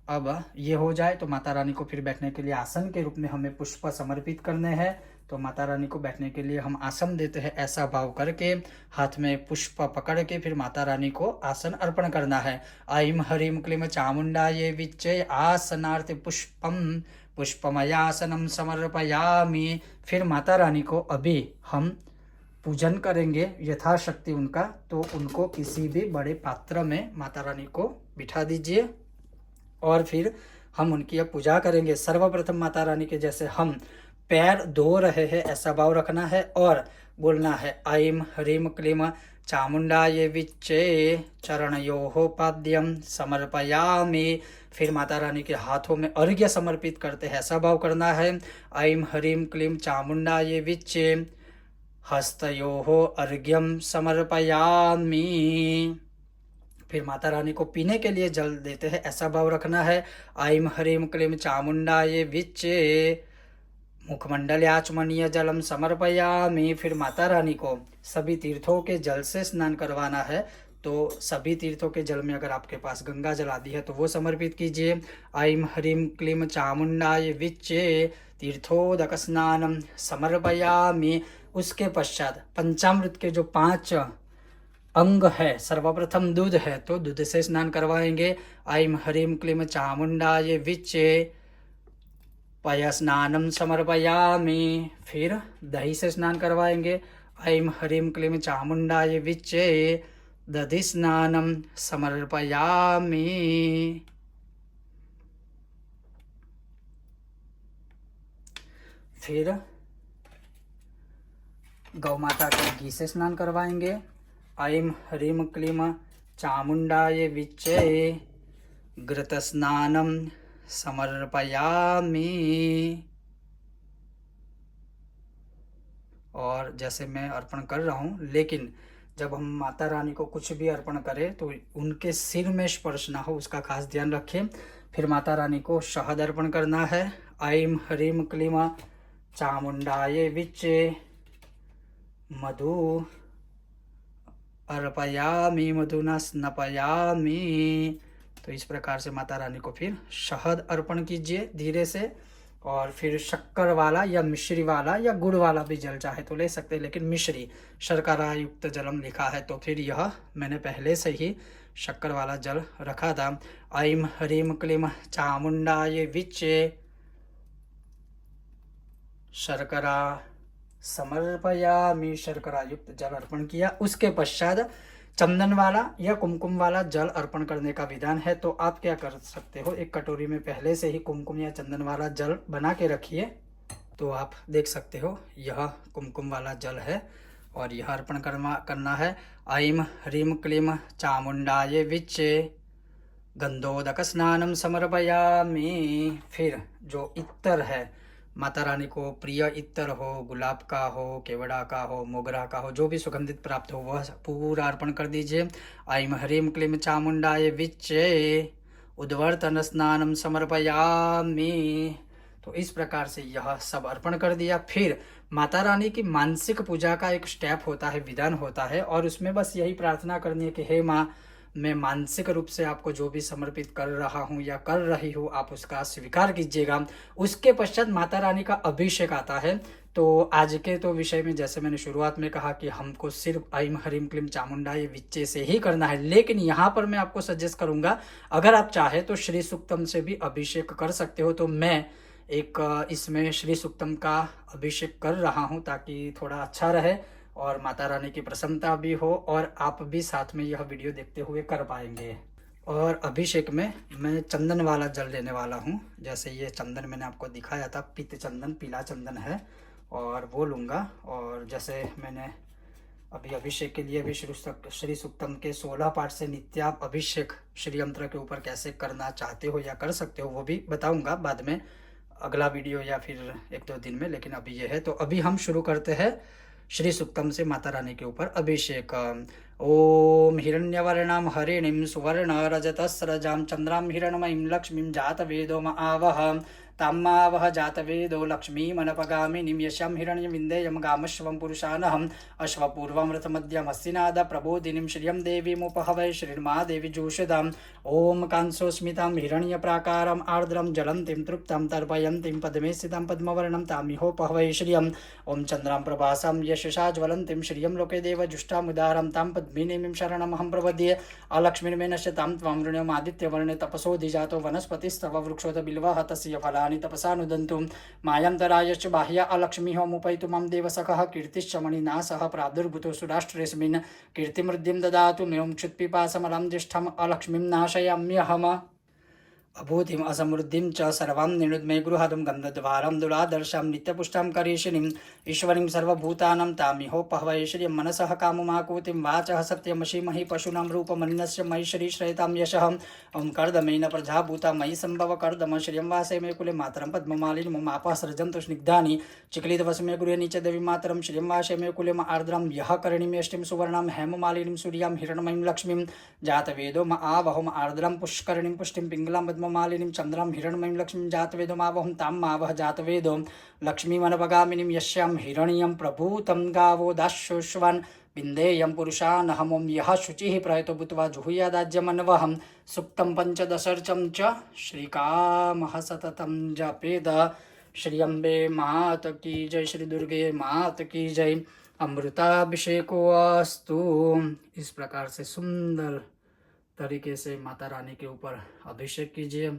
अब ये हो जाए तो माता रानी को फिर बैठने के लिए आसन के रूप में हमें पुष्प समर्पित करने हैं। तो माता रानी को बैठने के लिए हम आसन देते हैं, ऐसा भाव करके हाथ में पुष्प पकड़ के फिर माता रानी को आसन अर्पण करना है। ऐं ह्रीं क्लीं चामुंडायै विच्चे आसनार्थ पुष्पम पुष्पमयासनम समर्पयामि। फिर माता रानी को अभी हम पूजन करेंगे यथाशक्ति उनका। तो उनको किसी भी बड़े पात्र में माता रानी को बिठा दीजिए और फिर हम उनकी अब पूजा करेंगे। सर्वप्रथम माता रानी के जैसे हम पैर धो रहे हैं ऐसा भाव रखना है और बोलना है ऐं ह्रीं क्लीं चामुंडायै विच्चे चरणयोः पाद्यं समर्पयामि। फिर माता रानी के हाथों में अर्घ्य समर्पित करते हैं, ऐसा भाव करना है। ऐं ह्रीं क्लीं चामुंडायै विच्चे हस्तयोः अर्घ्यं समर्पयामि। फिर माता रानी को पीने के लिए जल देते हैं, ऐसा भाव रखना है। ऐं ह्रीं क्लीं चामुंडायै विच्चे मुखमंडल्याचमनीय जलम समर्पयामि। फिर माता रानी को सभी तीर्थों के जल से स्नान करवाना है, तो सभी तीर्थों के जल में अगर आपके पास गंगा जल आदि है तो वो समर्पित कीजिए। ऐं ह्रीं क्लीं चामुंडायै विच्चे तीर्थोदक स्नानम समर्पयामि। उसके पश्चात पंचामृत के जो 5 अंग है, सर्वप्रथम दूध है तो दूध से स्नान करवाएंगे। ऐं ह्रीं क्लीं चामुंडायै विच्चे पयस्नानम समर्पयामि। फिर दही से स्नान करवाएंगे। ऐं ह्रीं क्लीं चामुंडायै विच्चे दधि स्नानम समर्पयामि। फिर गौ माता के घी से स्नान करवाएंगे। ऐं ह्रीं क्लीं चामुंडायै विच्चे घृत स्नानम समर्पयामि। और जैसे मैं अर्पण कर रहा हूँ, लेकिन जब हम माता रानी को कुछ भी अर्पण करें तो उनके सिर में स्पर्श ना हो, उसका खास ध्यान रखें। फिर माता रानी को शहद अर्पण करना है। ऐं ह्रीं क्लीं चामुंडायै विच्चे मधु अर्पयामि मधुना स्नपयामि। तो इस प्रकार से माता रानी को फिर शहद अर्पण कीजिए धीरे से। और फिर शक्कर वाला या मिश्री वाला या गुड़ वाला भी जल चाहे तो ले सकते हैं, लेकिन मिश्री शर्करा युक्त जलम लिखा है तो फिर यह मैंने पहले से ही शक्कर वाला जल रखा था। ऐं ह्रीं क्लीं चामुंडायै विच्चे शर्करा समर्पयामि। शर्करा युक्त जल अर्पण किया। उसके पश्चात चंदन वाला या कुमकुम वाला जल अर्पण करने का विधान है, तो आप क्या कर सकते हो, एक कटोरी में पहले से ही कुमकुम या चंदन वाला जल बना के रखिए। तो आप देख सकते हो यह कुमकुम वाला जल है और यह अर्पण करना है। ऐं ह्रीं क्लीं चामुंडायै विच्चे गंधोदक स्नानम समर्पयामि। फिर जो इत्तर है, माता रानी को प्रिय इत्तर हो, गुलाब का हो, केवड़ा का हो, मोगरा का हो, जो भी सुगंधित प्राप्त हो वह पूरा अर्पण कर दीजिए। ऐं ह्रीं क्लीं चामुंडायै विच्चे उद्वर्तन स्नानम समर्पयामि। तो इस प्रकार से यह सब अर्पण कर दिया। फिर माता रानी की मानसिक पूजा का एक स्टेप होता है, विधान होता है, और उसमें बस यही प्रार्थना करनी है कि हे माँ, मैं मानसिक रूप से आपको जो भी समर्पित कर रहा हूँ या कर रही हूँ आप उसका स्वीकार कीजिएगा। उसके पश्चात माता रानी का अभिषेक आता है। तो आज के तो विषय में जैसे मैंने शुरुआत में कहा कि हमको सिर्फ ऐं ह्रीं क्लीं चामुंडायै विच्चे से ही करना है, लेकिन यहाँ पर मैं आपको सजेस्ट करूँगा अगर आप चाहे तो श्री सूक्तम से भी अभिषेक कर सकते हो। तो मैं एक इसमें श्री सूक्तम का अभिषेक कर रहा हूँ ताकि थोड़ा अच्छा रहे और माता रानी की प्रसन्नता भी हो और आप भी साथ में यह वीडियो देखते हुए कर पाएंगे। और अभिषेक में मैं चंदन वाला जल लेने वाला हूँ। जैसे ये चंदन मैंने आपको दिखाया था, पीत चंदन, पीला चंदन है, और वो लूँगा। और जैसे मैंने अभी अभिषेक के लिए भी श्री सूक्तम के 16 पाठ से नित्याप अभिषेक श्री यंत्र के ऊपर कैसे करना चाहते हो या कर सकते हो वो भी बताऊँगा बाद में, अगला वीडियो या फिर 1-2 दिन में। लेकिन अभी ये है, तो अभी हम शुरू करते हैं श्री सूक्तम से माता रानी के ऊपर अभिषेक। ओम हिरण्यवर्णां हरिणीं सुवर्ण रजतस्रजां चंद्रां हिरणमयीं लक्ष्मीं जातवेदो आवह ताम्मावह जातवेदो लक्ष्मीमनपगामिनीं यशां हिरण्यविन्देयं गामश्वं पुरुषानहम् अश्वपूर्वं रथमध्यं हस्तिनाद प्रबोधिनीं श्रियं देवीमुपहवै श्रीर्मादेवी जोषदाम्। ओम कांसोस्मितां हिरण्यप्राकारम् आर्द्रं ज्वलन्तीं तृप्तां तर्पयन्तीं पद्मे स्थितां पद्मवर्णं तामिहोपहवै श्रियम्। ओम चन्द्रां प्रभासां यशसा ज्वलन्तीं श्रियं लोके देवजुष्टामुदारं तां पद्मिनीं शरणमहं प्रपद्ये। अलक्ष्मीर्मे नश्यतां त्वां वृण्यमादित्यवर्णे तपसोऽधिजातो वनस्पतिस्तव वृक्षोत बिल्वः तस्य फलानि तपसा नुदन्तु। मायां तरायश्च बाह्या अलक्ष्मीः मुपैतु मां देवसखः कीर्तिश्च मणिनासः प्रादुर्भूतो सुराष्ट्रेऽस्मिन् कीर्तिमृद्धिं ददातु मे क्षुत्पिपासमलं ज्येष्ठम् अलक्ष्मीं नाशयाम्यहम्। अभूतिम असमृद्धिं च सर्वां निरुद्मे गृहादं गन्धद्वारं दुरादर्शां नित्यपुष्टां करीशिनीं ईश्वरीं सर्वभूतानां तामिहोपहवै श्रियं मनसः काममाकुतिं वाचः सत्यमशीमहि पशूनां रूपमन्यस्य मयि श्रीश्रयतां यशः ॐ कर्दमेन प्रजाभूता मयि सम्भव कर्दम श्रियं वासे मे कुले मातरं पद्ममालिनी मम आपः सृजन्तु स्निग्धानि चिक्लितवसमे गृहे च देवी मातरं श्रियं वासे मे कुले आर्द्रं यः करणीमेष्टिं सुवर्णां हेममालिनीं सूर्यां हिरण्मयीं लक्ष्मीं जातवेदो म आवहम आर्द्रं पुष्करणीं पुष्टिं पिङ्गलां पद्ममालिनीं चन्द्रं हिरण्मयीं लक्ष्मीं जातवेदो मावहं तां मावह जातवेदो लक्ष्मीमनवगामिनीं यस्यां हिरण्यं प्रभूतं गावो दास्योश्वान् विन्देयं पुरुषानहमं यः शुचिः प्रयतो भूत्वा जुहुयादाज्यमन्वहं सुक्तं पञ्चदशर्चं च श्रीकामः सततं जपेद। श्री अम्बे मात की जय, श्री दुर्गे मात की जय। अमृताभिषेको अस्तु। इस प्रकार से सुंदर तरीके से माता रानी के ऊपर अभिषेक कीजिए।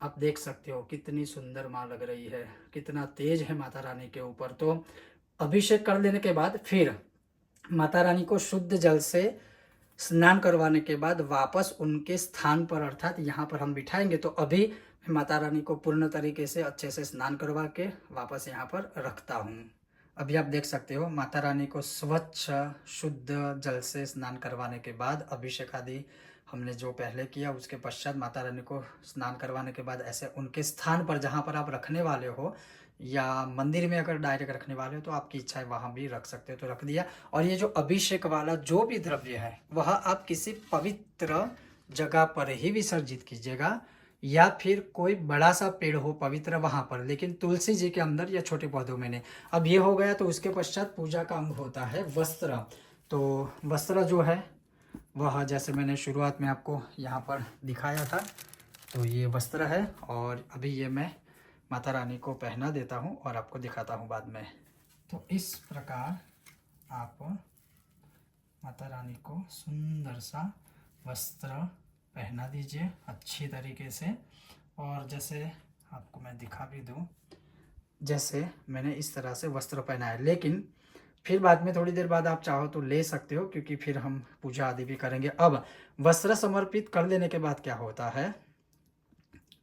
आप देख सकते हो कितनी सुंदर माँ लग रही है, कितना तेज है माता रानी के ऊपर। तो अभिषेक कर लेने के बाद फिर माता रानी को शुद्ध जल से स्नान करवाने के बाद वापस उनके स्थान पर अर्थात यहाँ पर हम बिठाएंगे। तो अभी माता रानी को पूर्ण तरीके से अच्छे से स्नान करवा के वापस यहाँ पर रखता हूँ। अभी आप देख सकते हो माता रानी को स्वच्छ शुद्ध जल से स्नान करवाने के बाद अभिषेक आदि हमने जो पहले किया, उसके पश्चात माता रानी को स्नान करवाने के बाद ऐसे उनके स्थान पर जहाँ पर आप रखने वाले हो या मंदिर में अगर डायरेक्ट रखने वाले हो तो आपकी इच्छा है वहाँ भी रख सकते हो, तो रख दिया। और ये जो अभिषेक वाला जो भी द्रव्य है वह आप किसी पवित्र जगह पर ही विसर्जित कीजिएगा, या फिर कोई बड़ा सा पेड़ हो पवित्र वहाँ पर, लेकिन तुलसी जी के अंदर या छोटे पौधों में नहीं। अब ये हो गया, तो उसके पश्चात पूजा का अंग होता है वस्त्र। तो वस्त्र जो है वह जैसे मैंने शुरुआत में आपको यहाँ पर दिखाया था, तो ये वस्त्र है और अभी ये मैं माता रानी को पहना देता हूँ और आपको दिखाता हूँ बाद में। तो इस प्रकार आप माता रानी को सुंदर सा वस्त्र पहना दीजिए अच्छी तरीके से। और जैसे आपको मैं दिखा भी दूँ, जैसे मैंने इस तरह से वस्त्र पहना है, लेकिन फिर बाद में थोड़ी देर बाद आप चाहो तो ले सकते हो, क्योंकि फिर हम पूजा आदि भी करेंगे। अब वस्त्र समर्पित कर देने के बाद क्या होता है,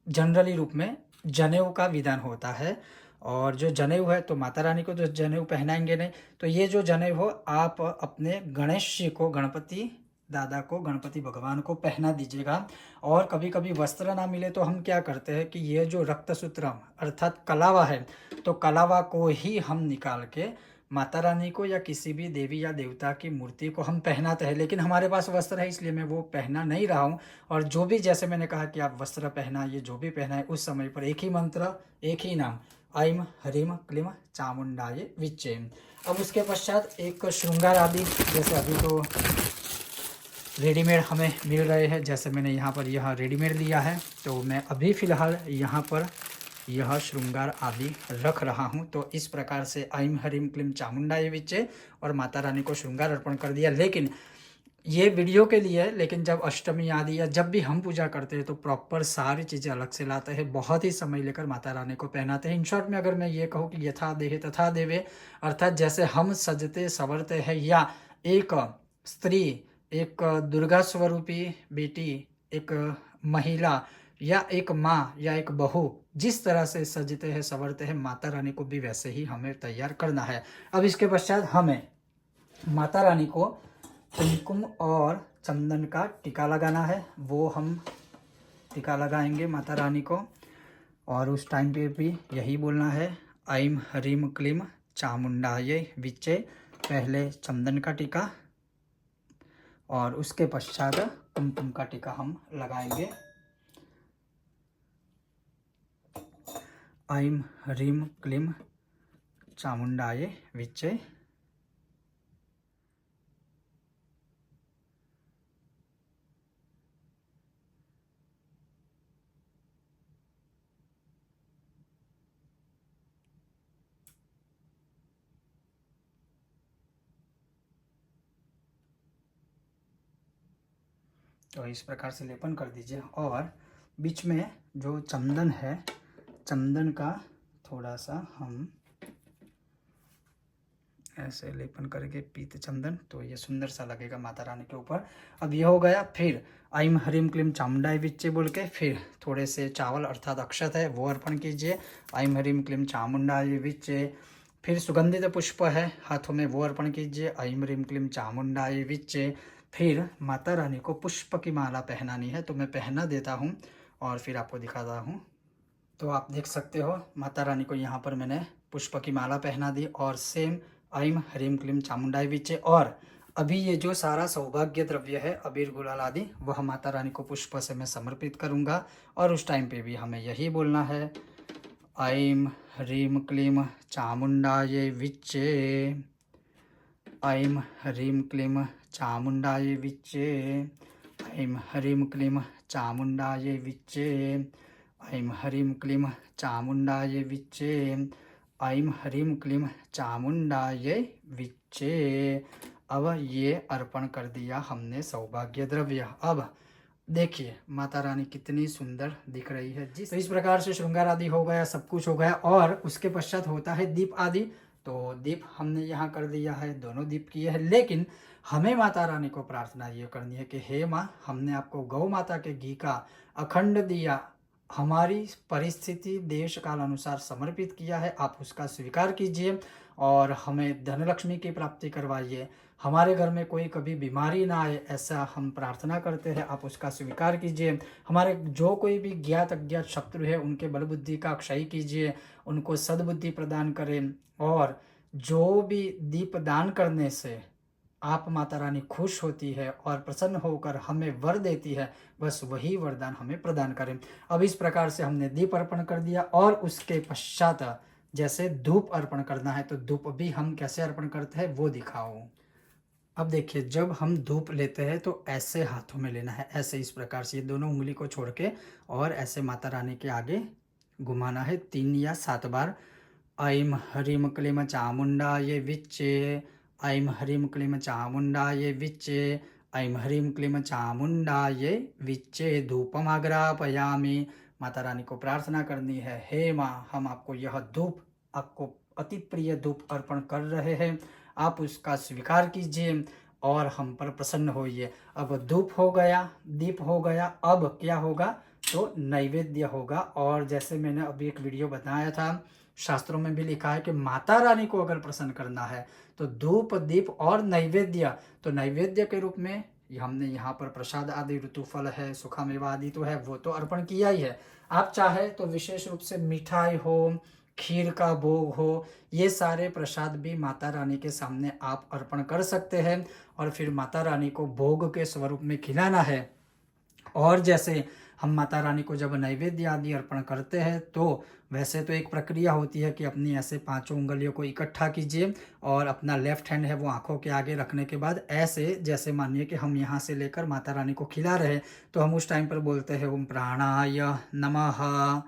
जनरली रूप में जनेऊ का विधान होता है। और जो जनेऊ है तो माता रानी को तो जनेऊ पहनाएंगे नहीं, तो ये जो जनेऊ हो आप अपने गणेश जी को, गणपति दादा को, गणपति भगवान को पहना दीजिएगा। और कभी कभी वस्त्र ना मिले तो हम क्या करते हैं कि ये जो रक्तसूत्रम अर्थात कलावा है, तो कलावा को ही हम निकाल के माता रानी को या किसी भी देवी या देवता की मूर्ति को हम पहनाते हैं। लेकिन हमारे पास वस्त्र है इसलिए मैं वो पहना नहीं रहा हूँ। और जो भी जैसे मैंने कहा कि आप वस्त्र पहनाइए, जो भी पहनाए उस समय पर एक ही मंत्र, एक ही नाम, ऐं ह्रीं क्लीं चामुंडाय विच्चे। अब उसके पश्चात एक श्रृंगार आदि, जैसे अभी तो रेडीमेड हमें मिल रहे हैं, जैसे मैंने यहाँ पर यह रेडीमेड लिया है, तो मैं अभी फ़िलहाल यहाँ पर यह श्रृंगार आदि रख रहा हूँ। तो इस प्रकार से ऐं ह्रीं क्लीं चामुंडाय विच्चे और माता रानी को श्रृंगार अर्पण कर दिया। लेकिन ये वीडियो के लिए है, लेकिन जब अष्टमी आदि या जब भी हम पूजा करते हैं तो प्रॉपर सारी चीज़ें अलग से लाते हैं, बहुत ही समय लेकर माता रानी को पहनाते हैं। इन शॉर्ट में अगर मैं ये कहूँ कि यथा देहे तथा देवे, अर्थात जैसे हम सजते संवरते हैं, या एक स्त्री, एक दुर्गा स्वरूपी बेटी, एक महिला या एक माँ या एक बहू जिस तरह से सजते हैं संवरते हैं, माता रानी को भी वैसे ही हमें तैयार करना है। अब इसके पश्चात हमें माता रानी को कुमकुम और चंदन का टीका लगाना है, वो हम टीका लगाएंगे माता रानी को। और उस टाइम पे भी यही बोलना है, ऐं ह्रीं क्लीं चामुंडाय विच्चे, पहले चंदन का टीका और उसके पश्चात कुमकुम का टीका हम लगाएंगे। ऐं ह्रीं क्लीं चामुंडाय विच्चे। तो इस प्रकार से लेपन कर दीजिए। और बीच में जो चंदन है, चंदन का थोड़ा सा हम ऐसे लेपन करके पीत चंदन, तो ये सुंदर सा लगेगा माता रानी के ऊपर। अब ये हो गया। फिर ऐं ह्रीं क्लीं चामुंडाय विच्चे बोल के फिर थोड़े से चावल अर्थात अक्षत है वो अर्पण कीजिए। ऐं ह्रीं क्लीं चामुंडाय विच्चे। फिर सुगंधित पुष्प है हाथों में वो अर्पण कीजिए। ऐं ह्रीं क्लीं चामुंडाय विच्चे। फिर माता रानी को पुष्प की माला पहनानी है, तो मैं पहना देता हूँ और फिर आपको दिखाता हूँ। तो आप देख सकते हो माता रानी को यहाँ पर मैंने पुष्प की माला पहना दी और सेम ऐं ह्रीं क्लीं चामुंडाय विच्चे। और अभी ये जो सारा सौभाग्य द्रव्य है अबीर गुलाल आदि वह माता रानी को पुष्प से मैं समर्पित करूँगा। और उस टाइम पे भी हमें यही बोलना है, ऐं ह्रीं क्लीं चामुंडाय विच्चे। ऐं ह्रीं क्लीं चामुंडाय विच्चे। ऐं ह्रीं क्लीं चामुंडाय विच्चे। ऐं ह्रीं क्लीं चामुंडाय विच्चे। ऐं ह्रीं क्लीं चामुंडाय विच्चे। अब ये अर्पण कर दिया हमने सौभाग्य द्रव्य। अब देखिए माता रानी कितनी सुंदर दिख रही है जी। तो इस प्रकार से श्रृंगार आदि हो गया, सब कुछ हो गया। और उसके पश्चात होता है दीप आदि। तो दीप हमने यहाँ कर दिया है, दोनों दीप किए हैं। लेकिन हमें माता रानी को प्रार्थना ये करनी है कि हे माँ, हमने आपको गौ माता के घी का अखंड दिया, हमारी परिस्थिति देश काल अनुसार समर्पित किया है, आप उसका स्वीकार कीजिए और हमें धनलक्ष्मी की प्राप्ति करवाइए। हमारे घर में कोई कभी बीमारी ना आए, ऐसा हम प्रार्थना करते हैं, आप उसका स्वीकार कीजिए। हमारे जो कोई भी ज्ञात अज्ञात शत्रु है उनके बल बुद्धि का क्षय कीजिए, उनको सद्बुद्धि प्रदान करें। और जो भी दीप दान करने से आप माता रानी खुश होती है और प्रसन्न होकर हमें वर देती है, बस वही वरदान हमें प्रदान करें। अब इस प्रकार से हमने दीप अर्पण कर दिया। और उसके पश्चात जैसे धूप अर्पण करना है, तो धूप भी हम कैसे अर्पण करते हैं वो दिखाओ। अब देखिए जब हम धूप लेते हैं तो ऐसे हाथों में लेना है, ऐसे इस प्रकार से, ये दोनों उंगली को छोड़ के और ऐसे माता रानी के आगे घुमाना है 3 या 7 बार। ऐं ह्रीं क्लीं चामुंडाय विच्चे। ऐं ह्रीं क्लीं चामुंडाय विच्चे। ऐं ह्रीं क्लीं चामुंडाय विच्चे। धूपमाग्रापयामि। माता रानी को प्रार्थना करनी है, हे माँ, हम आपको यह धूप, आपको अति प्रिय धूप अर्पण कर रहे हैं, आप उसका स्वीकार कीजिए और हम पर प्रसन्न होइए। अब धूप हो गया, दीप हो गया, अब क्या होगा, तो नैवेद्य होगा। और जैसे मैंने अभी एक वीडियो बताया था, शास्त्रों में भी लिखा है कि माता रानी को अगर प्रसन्न करना है तो धूप दीप और नैवेद्य। तो नैवेद्य के रूप में हमने यहाँ पर प्रसाद आदि, ऋतुफल है, सुखा मेवा आदि तो है, वो तो अर्पण किया ही है। आप चाहे तो विशेष रूप से मिठाई हो, खीर का भोग हो, ये सारे प्रसाद भी माता रानी के सामने आप अर्पण कर सकते हैं और फिर माता रानी को भोग के स्वरूप में खिलाना है। और जैसे हम माता रानी को जब नैवेद्य आदि अर्पण करते हैं तो वैसे तो एक प्रक्रिया होती है कि अपनी ऐसे 5 उंगलियों को इकट्ठा कीजिए और अपना लेफ्ट हैंड है वो आंखों के आगे रखने के बाद ऐसे, जैसे मानिए कि हम यहाँ से लेकर माता रानी को खिला रहे हैं, तो हम उस टाइम पर बोलते हैं ओम प्राणाय नमः,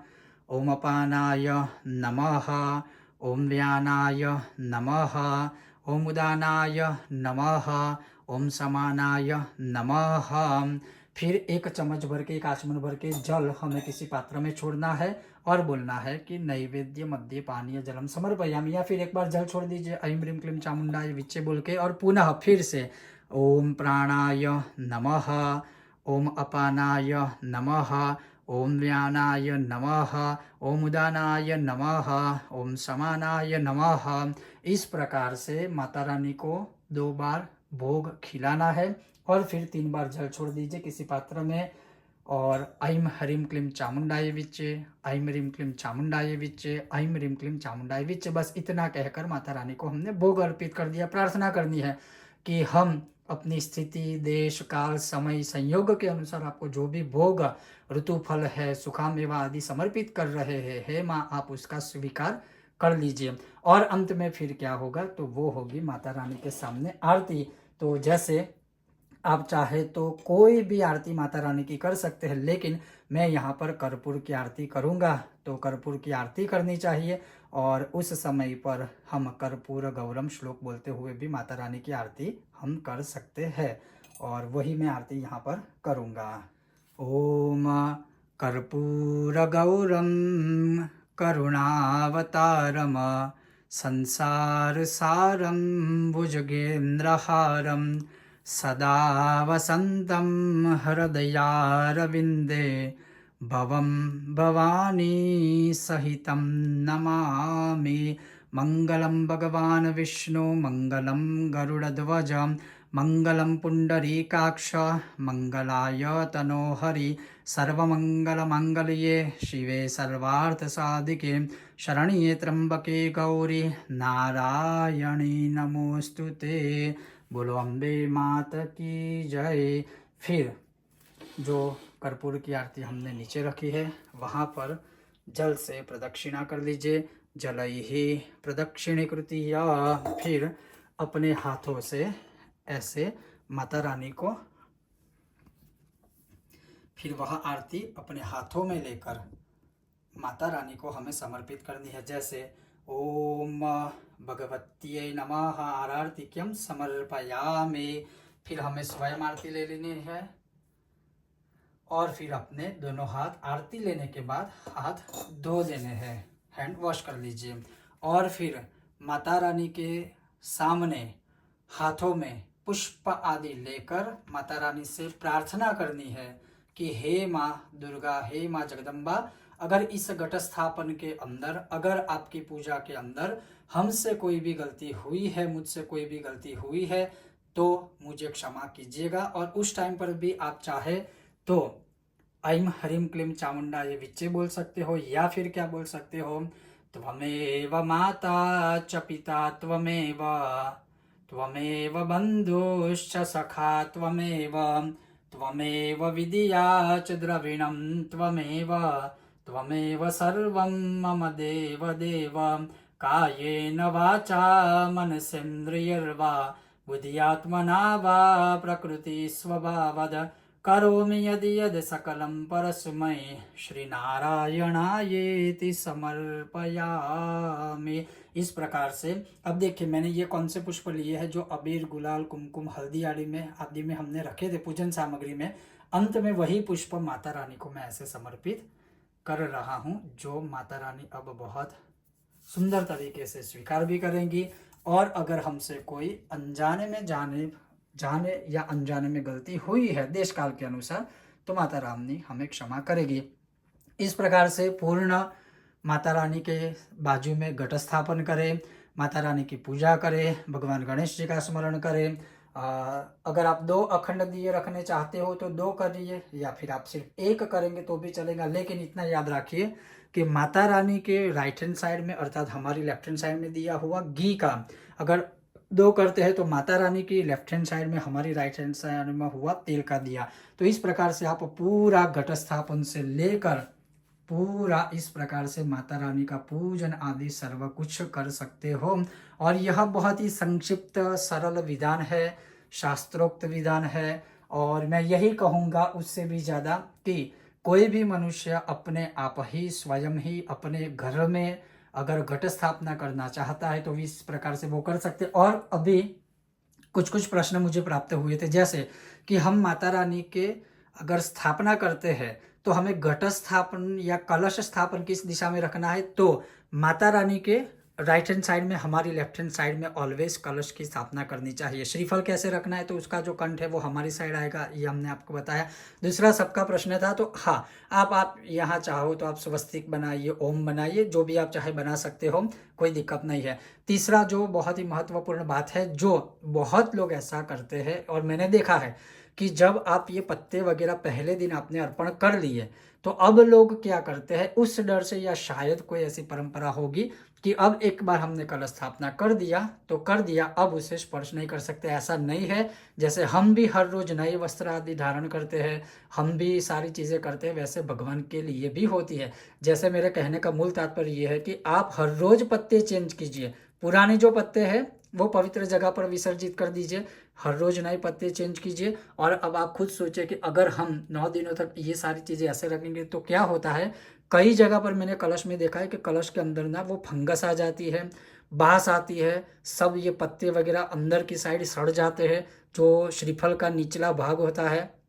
ओम अपानाय नमः, ओम व्यानाय नमः, ओम उदानाय नमः, ओम समानाय नमः। फिर 1 चम्मच भर के, 1 आचमन भर के जल हमें किसी पात्र में छोड़ना है और बोलना है कि नैवेद्य मध्ये पानीय जलम समर्पयामि, या फिर एक बार जल छोड़ दीजिए ऐं ह्रीं क्लीं चामुंडाय विच्चे बोल के, और पुनः फिर से ओम प्राणाय नमः, ओम अपानाय नमः, ओम व्यानाय नमः, ओम उदानाय नमः, ओम समानाय नमः। इस प्रकार से माता रानी को 2 बार भोग खिलाना है और फिर 3 बार जल छोड़ दीजिए किसी पात्र में। और ऐं ह्रीं क्लीं चामुंडाय विच्चे, ऐं ह्रीं क्लीं चामुंडाय विच्चे, ऐं ह्रीं क्लीं चामुंडाय विच्चे, बस इतना कहकर माता रानी को हमने भोग अर्पित कर दिया। प्रार्थना करनी है कि हम अपनी स्थिति, देश, काल, समय, संयोग के अनुसार आपको जो भी भोग, ऋतुफल है, सुखा मेवा आदि समर्पित कर रहे हैं, हे माँ, आप उसका स्वीकार कर लीजिए। और अंत में फिर क्या होगा, तो वो होगी माता रानी के सामने आरती। तो जैसे आप चाहे तो कोई भी आरती माता रानी की कर सकते हैं, लेकिन मैं यहाँ पर कर्पूर की आरती करूँगा, तो कर्पूर की आरती करनी चाहिए। और उस समय पर हम कर्पूर गौरम श्लोक बोलते हुए भी माता रानी की आरती हम कर सकते हैं, और वही मैं आरती यहाँ पर करूँगा। ओम कर्पूर गौरम करुणावतारम संसारसारं भुजगेन्द्रहारं सदा वसन्तं हृदयारविन्दे भवं भवानी सहितं नमामि। मङ्गलं भगवान् विष्णु मङ्गलं गरुडध्वज मङ्गलं पुण्डरीकाक्ष मङ्गलाय तनोहरि। सर्वमङ्गलमाङ्गल्ये शिवे सर्वार्थसाधिके शरण्ये त्र्यम्बके गौरी नारायणी नमोस्तुते। बोलो अम्बे मात की जय। फिर जो कर्पूर की आरती हमने नीचे रखी है वहाँ पर जल से प्रदक्षिणा कर लीजिए। जलैहि प्रदक्षिणीकृति या फिर अपने हाथों से ऐसे माता रानी को, फिर वह आरती अपने हाथों में लेकर माता रानी को हमें समर्पित करनी है। जैसे ओम भगवत्यै नमः आरतिक्यम समर्पयामि। फिर हमें स्वयं आरती ले लेनी है और फिर अपने दोनों हाथ आरती लेने के बाद हाथ धो लेने हैं, हैंड वॉश कर लीजिए। और फिर माता रानी के सामने हाथों में पुष्प आदि लेकर माता रानी से प्रार्थना करनी है कि हे माँ दुर्गा, हे माँ जगदम्बा, अगर इस घट स्थापन के अंदर, अगर आपकी पूजा के अंदर हमसे कोई भी गलती हुई है, मुझसे कोई भी गलती हुई है तो मुझे क्षमा कीजिएगा। और उस टाइम पर भी आप चाहे तो ऐं ह्रीं क्लीं चामुंडा ये विच्चे बोल सकते हो, या फिर क्या बोल सकते हो, त्वमेव माता च पिता त्वमेव, त्वमेव बन्धुश्च सखा त्वमेव, त्वमेव विद्या च द्रविणं त्वमेव, त्वमेव सर्वं मम देव देव। कायेन वाचा मनसेन्द्रियर्वा बुद्ध्यात्मना वा प्रकृति स्वभावद करोमि यदि यद् सकलं परस्मै श्रीनारायणायेति समर्पयामि। इस प्रकार से अब देखिए मैंने ये कौन से पुष्प लिए हैं जो अबीर गुलाल कुमकुम हल्दी आदि में हमने रखे थे पूजन सामग्री में। अंत में वही पुष्प माता रानी को मैं ऐसे समर्पित कर रहा हूँ, जो माता रानी अब बहुत सुंदर तरीके से स्वीकार भी करेंगी। और अगर हमसे कोई अनजाने में जाने या अनजाने में गलती हुई है देश काल के अनुसार तो माता रानी हमें क्षमा करेगी। इस प्रकार से पूर्ण माता रानी के बाजू में घट स्थापन करें, माता रानी की पूजा करें, भगवान गणेश जी का स्मरण करें। अगर आप 2 अखंड दिए रखने चाहते हो तो 2 करिए, या फिर आप सिर्फ 1 करेंगे तो भी चलेगा। लेकिन इतना याद रखिए कि माता रानी के राइट हैंड साइड में अर्थात हमारी लेफ्ट हैंड साइड में दिया हुआ घी का अगर 2 करते हैं तो माता रानी की लेफ्ट हैंड साइड में, हमारी राइट हैंड साइड में हुआ तेल का दिया। तो इस प्रकार से आप पूरा घट स्थापन से लेकर पूरा इस प्रकार से माता रानी का पूजन आदि सर्व कुछ कर सकते हो। और यह बहुत ही संक्षिप्त सरल विधान है, शास्त्रोक्त विधान है। और मैं यही कहूँगा उससे भी ज़्यादा कि कोई भी मनुष्य अपने आप ही स्वयं ही अपने घर में अगर घट स्थापना करना चाहता है तो इस प्रकार से वो कर सकते। और अभी कुछ प्रश्न मुझे प्राप्त हुए थे, जैसे कि हम माता रानी के अगर स्थापना करते हैं तो हमें घट स्थापन या कलश स्थापन किस दिशा में रखना है। तो माता रानी के राइट हैंड साइड में, हमारी लेफ्ट हैंड साइड में ऑलवेज कलश की स्थापना करनी चाहिए। श्रीफल कैसे रखना है तो उसका जो कंठ है वो हमारी साइड आएगा, ये हमने आपको बताया। दूसरा सबका प्रश्न था तो हाँ, आप यहाँ चाहो तो आप स्वस्तिक बनाइए, ओम बनाइए, जो भी आप चाहे बना सकते हो, कोई दिक्कत नहीं है। तीसरा जो बहुत ही महत्वपूर्ण बात है, जो बहुत लोग ऐसा करते हैं और मैंने देखा है कि जब आप ये पत्ते वगैरह पहले दिन आपने अर्पण कर लिए तो अब लोग क्या करते हैं, उस डर से या शायद कोई ऐसी परंपरा होगी कि अब एक बार हमने कलश स्थापना कर दिया तो कर दिया, अब उसे स्पर्श नहीं कर सकते। ऐसा नहीं है। जैसे हम भी हर रोज नए वस्त्र आदि धारण करते हैं, हम भी सारी चीज़ें करते हैं, वैसे भगवान के लिए भी होती है। जैसे मेरे कहने का मूल तात्पर्य ये है कि आप हर रोज पत्ते चेंज कीजिए, पुराने जो पत्ते हैं वो पवित्र जगह पर विसर्जित कर दीजिए, हर रोज नए पत्ते चेंज कीजिए। और अब आप खुद सोचिए कि अगर हम 9 दिनों तक ये सारी चीज़ें ऐसे रखेंगे तो क्या होता है। कई जगह पर मैंने कलश में देखा है कि कलश के अंदर ना वो फंगस आ जाती है, बास आती है, सब ये पत्ते वगैरह अंदर की साइड सड़ जाते हैं। जो श्रीफल का निचला भाग होता है,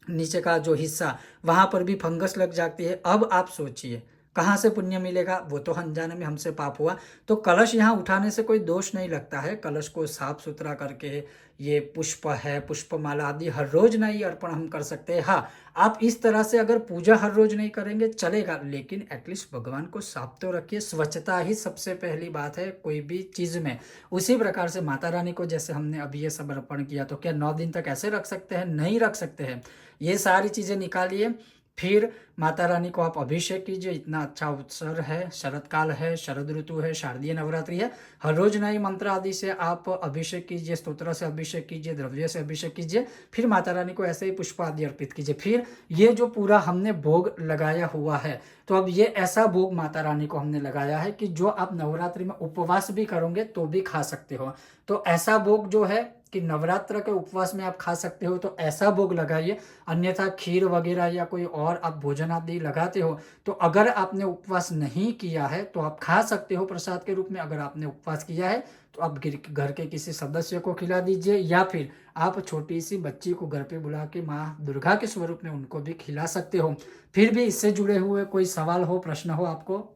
नीचे का जो हिस्सा, वहाँ पर भी फंगस लग जाती है। अब आप सोचिए कहाँ से पुण्य मिलेगा, वो तो अनजाने में हमसे पाप हुआ। तो कलश यहाँ उठाने से कोई दोष नहीं लगता है। कलश को साफ सुथरा करके, ये पुष्प है, पुष्पमाला आदि हर रोज नहीं अर्पण हम कर सकते हैं। हाँ, आप इस तरह से अगर पूजा हर रोज नहीं करेंगे चलेगा, लेकिन एटलीस्ट भगवान को साफ तो रखिए। स्वच्छता ही सबसे पहली बात है कोई भी चीज में। उसी प्रकार से माता रानी को जैसे हमने अभी ये सब अर्पण किया, तो क्या 9 दिन तक ऐसे रख सकते हैं? नहीं रख सकते हैं। ये सारी चीजें निकालिए, फिर माता रानी को आप अभिषेक कीजिए। इतना अच्छा उत्सव है, शरद काल है, शरद ऋतु है, शारदीय नवरात्रि है। हर रोज नई मंत्र आदि से आप अभिषेक कीजिए, स्तोत्र से अभिषेक कीजिए, द्रव्य से अभिषेक कीजिए, फिर माता रानी को ऐसे ही पुष्प आदि अर्पित कीजिए। फिर ये जो पूरा हमने भोग लगाया हुआ है, तो अब ये ऐसा भोग माता रानी को हमने लगाया है कि जो आप नवरात्रि में उपवास भी करोगे तो भी खा सकते हो। तो ऐसा भोग जो है कि नवरात्र के उपवास में आप खा सकते हो, तो ऐसा भोग लगाइए। अन्यथा खीर वगैरह या कोई और आप भोजन आदि लगाते हो, तो अगर आपने उपवास नहीं किया है तो आप खा सकते हो प्रसाद के रूप में। अगर आपने उपवास किया है तो आप घर के किसी सदस्य को खिला दीजिए, या फिर आप छोटी सी बच्ची को घर पे बुला के माँ दुर्गा के स्वरूप में उनको भी खिला सकते हो। फिर भी इससे जुड़े हुए कोई सवाल हो, प्रश्न हो आपको,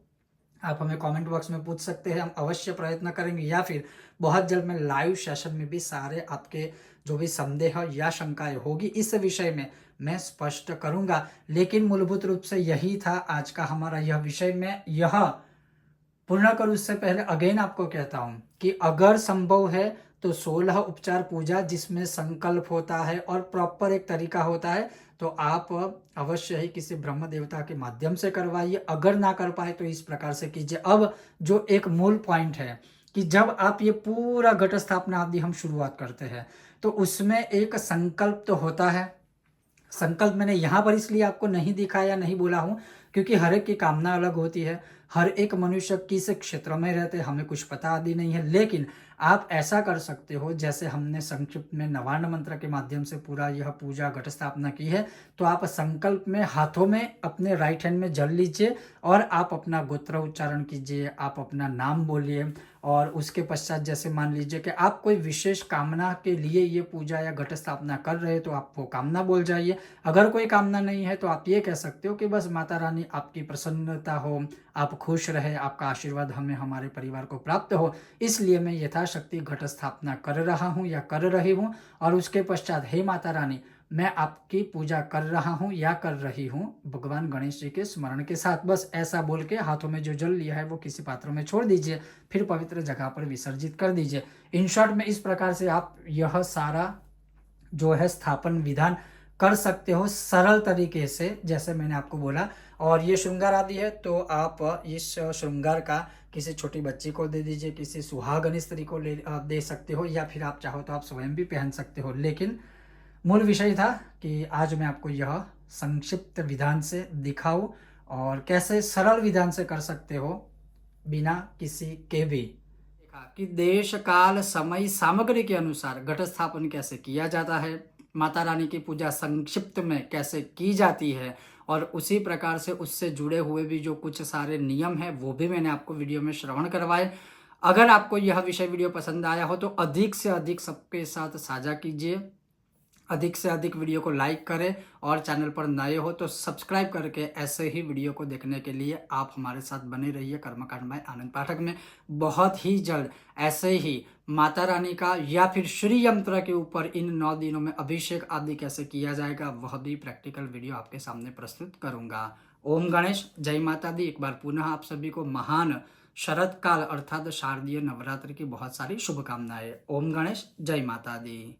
आप हमें कमेंट बॉक्स में पूछ सकते हैं। हम अवश्य प्रयत्न करेंगे, या फिर बहुत जल्द मैं लाइव सेशन में भी सारे आपके जो भी संदेह या शंकाएं होगी इस विषय में मैं स्पष्ट करूंगा। लेकिन मूलभूत रूप से यही था आज का हमारा यह विषय। में यह पूर्ण करूं उससे पहले अगेन आपको कहता हूं कि अगर संभव है तो 16 उपचार पूजा जिसमें संकल्प होता है और प्रॉपर एक तरीका होता है, तो आप अवश्य ही किसी ब्रह्म देवता के माध्यम से करवाइए। अगर ना कर पाए तो इस प्रकार से कीजिए। अब जो एक मूल पॉइंट है कि जब आप ये पूरा घट स्थापना आदि हम शुरुआत करते हैं, तो उसमें एक संकल्प तो होता है। संकल्प मैंने यहाँ पर इसलिए आपको नहीं दिखाया, नहीं बोला हूँ, क्योंकि हर एक की कामना अलग होती है। हर एक मनुष्य किस क्षेत्र में रहते हैं हमें कुछ पता आदि नहीं है। लेकिन आप ऐसा कर सकते हो, जैसे हमने संक्षिप्त में नवान्न मंत्र के माध्यम से पूरा यह पूजा घट स्थापना की है, तो आप संकल्प में हाथों में अपने राइट हैंड में जल लीजिए और आप अपना गोत्र उच्चारण कीजिए, आप अपना नाम बोलिए। और उसके पश्चात जैसे मान लीजिए कि आप कोई विशेष कामना के लिए ये पूजा या घट स्थापना कर रहे हो, तो आप वो कामना बोल जाइए। अगर कोई कामना नहीं है तो आप ये कह सकते हो कि बस माता रानी आपकी प्रसन्नता हो, आप खुश रहे, आपका आशीर्वाद हमें हमारे परिवार को प्राप्त हो, इसलिए मैं यथाशक्ति घट स्थापना कर रहा हूँ या कर रही हूँ। और उसके पश्चात हे माता रानी, मैं आपकी पूजा कर रहा हूँ या कर रही हूँ भगवान गणेश जी के स्मरण के साथ। बस ऐसा बोल के हाथों में जो जल लिया है वो किसी पात्र में छोड़ दीजिए, फिर पवित्र जगह पर विसर्जित कर दीजिए। इन शॉर्ट में इस प्रकार से आप यह सारा जो है स्थापन विधान कर सकते हो सरल तरीके से, जैसे मैंने आपको बोला। और ये श्रृंगार आदि है, तो आप इस श्रृंगार का किसी छोटी बच्ची को दे दीजिए, किसी सुहागन स्त्री को दे सकते हो, या फिर आप चाहो तो आप स्वयं भी पहन सकते हो। लेकिन मूल विषय था कि आज मैं आपको यह संक्षिप्त विधान से दिखाऊं और कैसे सरल विधान से कर सकते हो बिना किसी के भी। कि देश काल समय सामग्री के अनुसार घट स्थापन कैसे किया जाता है, माता रानी की पूजा संक्षिप्त में कैसे की जाती है, और उसी प्रकार से उससे जुड़े हुए भी जो कुछ सारे नियम हैं वो भी मैंने आपको वीडियो में श्रवण करवाए। अगर आपको यह विषय वीडियो पसंद आया हो तो अधिक से अधिक सबके साथ साझा कीजिए, अधिक से अधिक वीडियो को लाइक करें, और चैनल पर नए हो तो सब्सक्राइब करके ऐसे ही वीडियो को देखने के लिए आप हमारे साथ बने रहिए। कर्मकांड बाय आनंद पाठक में बहुत ही जल्द ऐसे ही माता रानी का या फिर श्री यंत्र के ऊपर इन 9 दिनों में अभिषेक आदि कैसे किया जाएगा वह भी प्रैक्टिकल वीडियो आपके सामने प्रस्तुत करूंगा। ओम गणेश, जय माता दी। एक बार पुनः आप सभी को महान शरद काल अर्थात शारदीय नवरात्रि की बहुत सारी शुभकामनाएं। ओम गणेश, जय माता दी।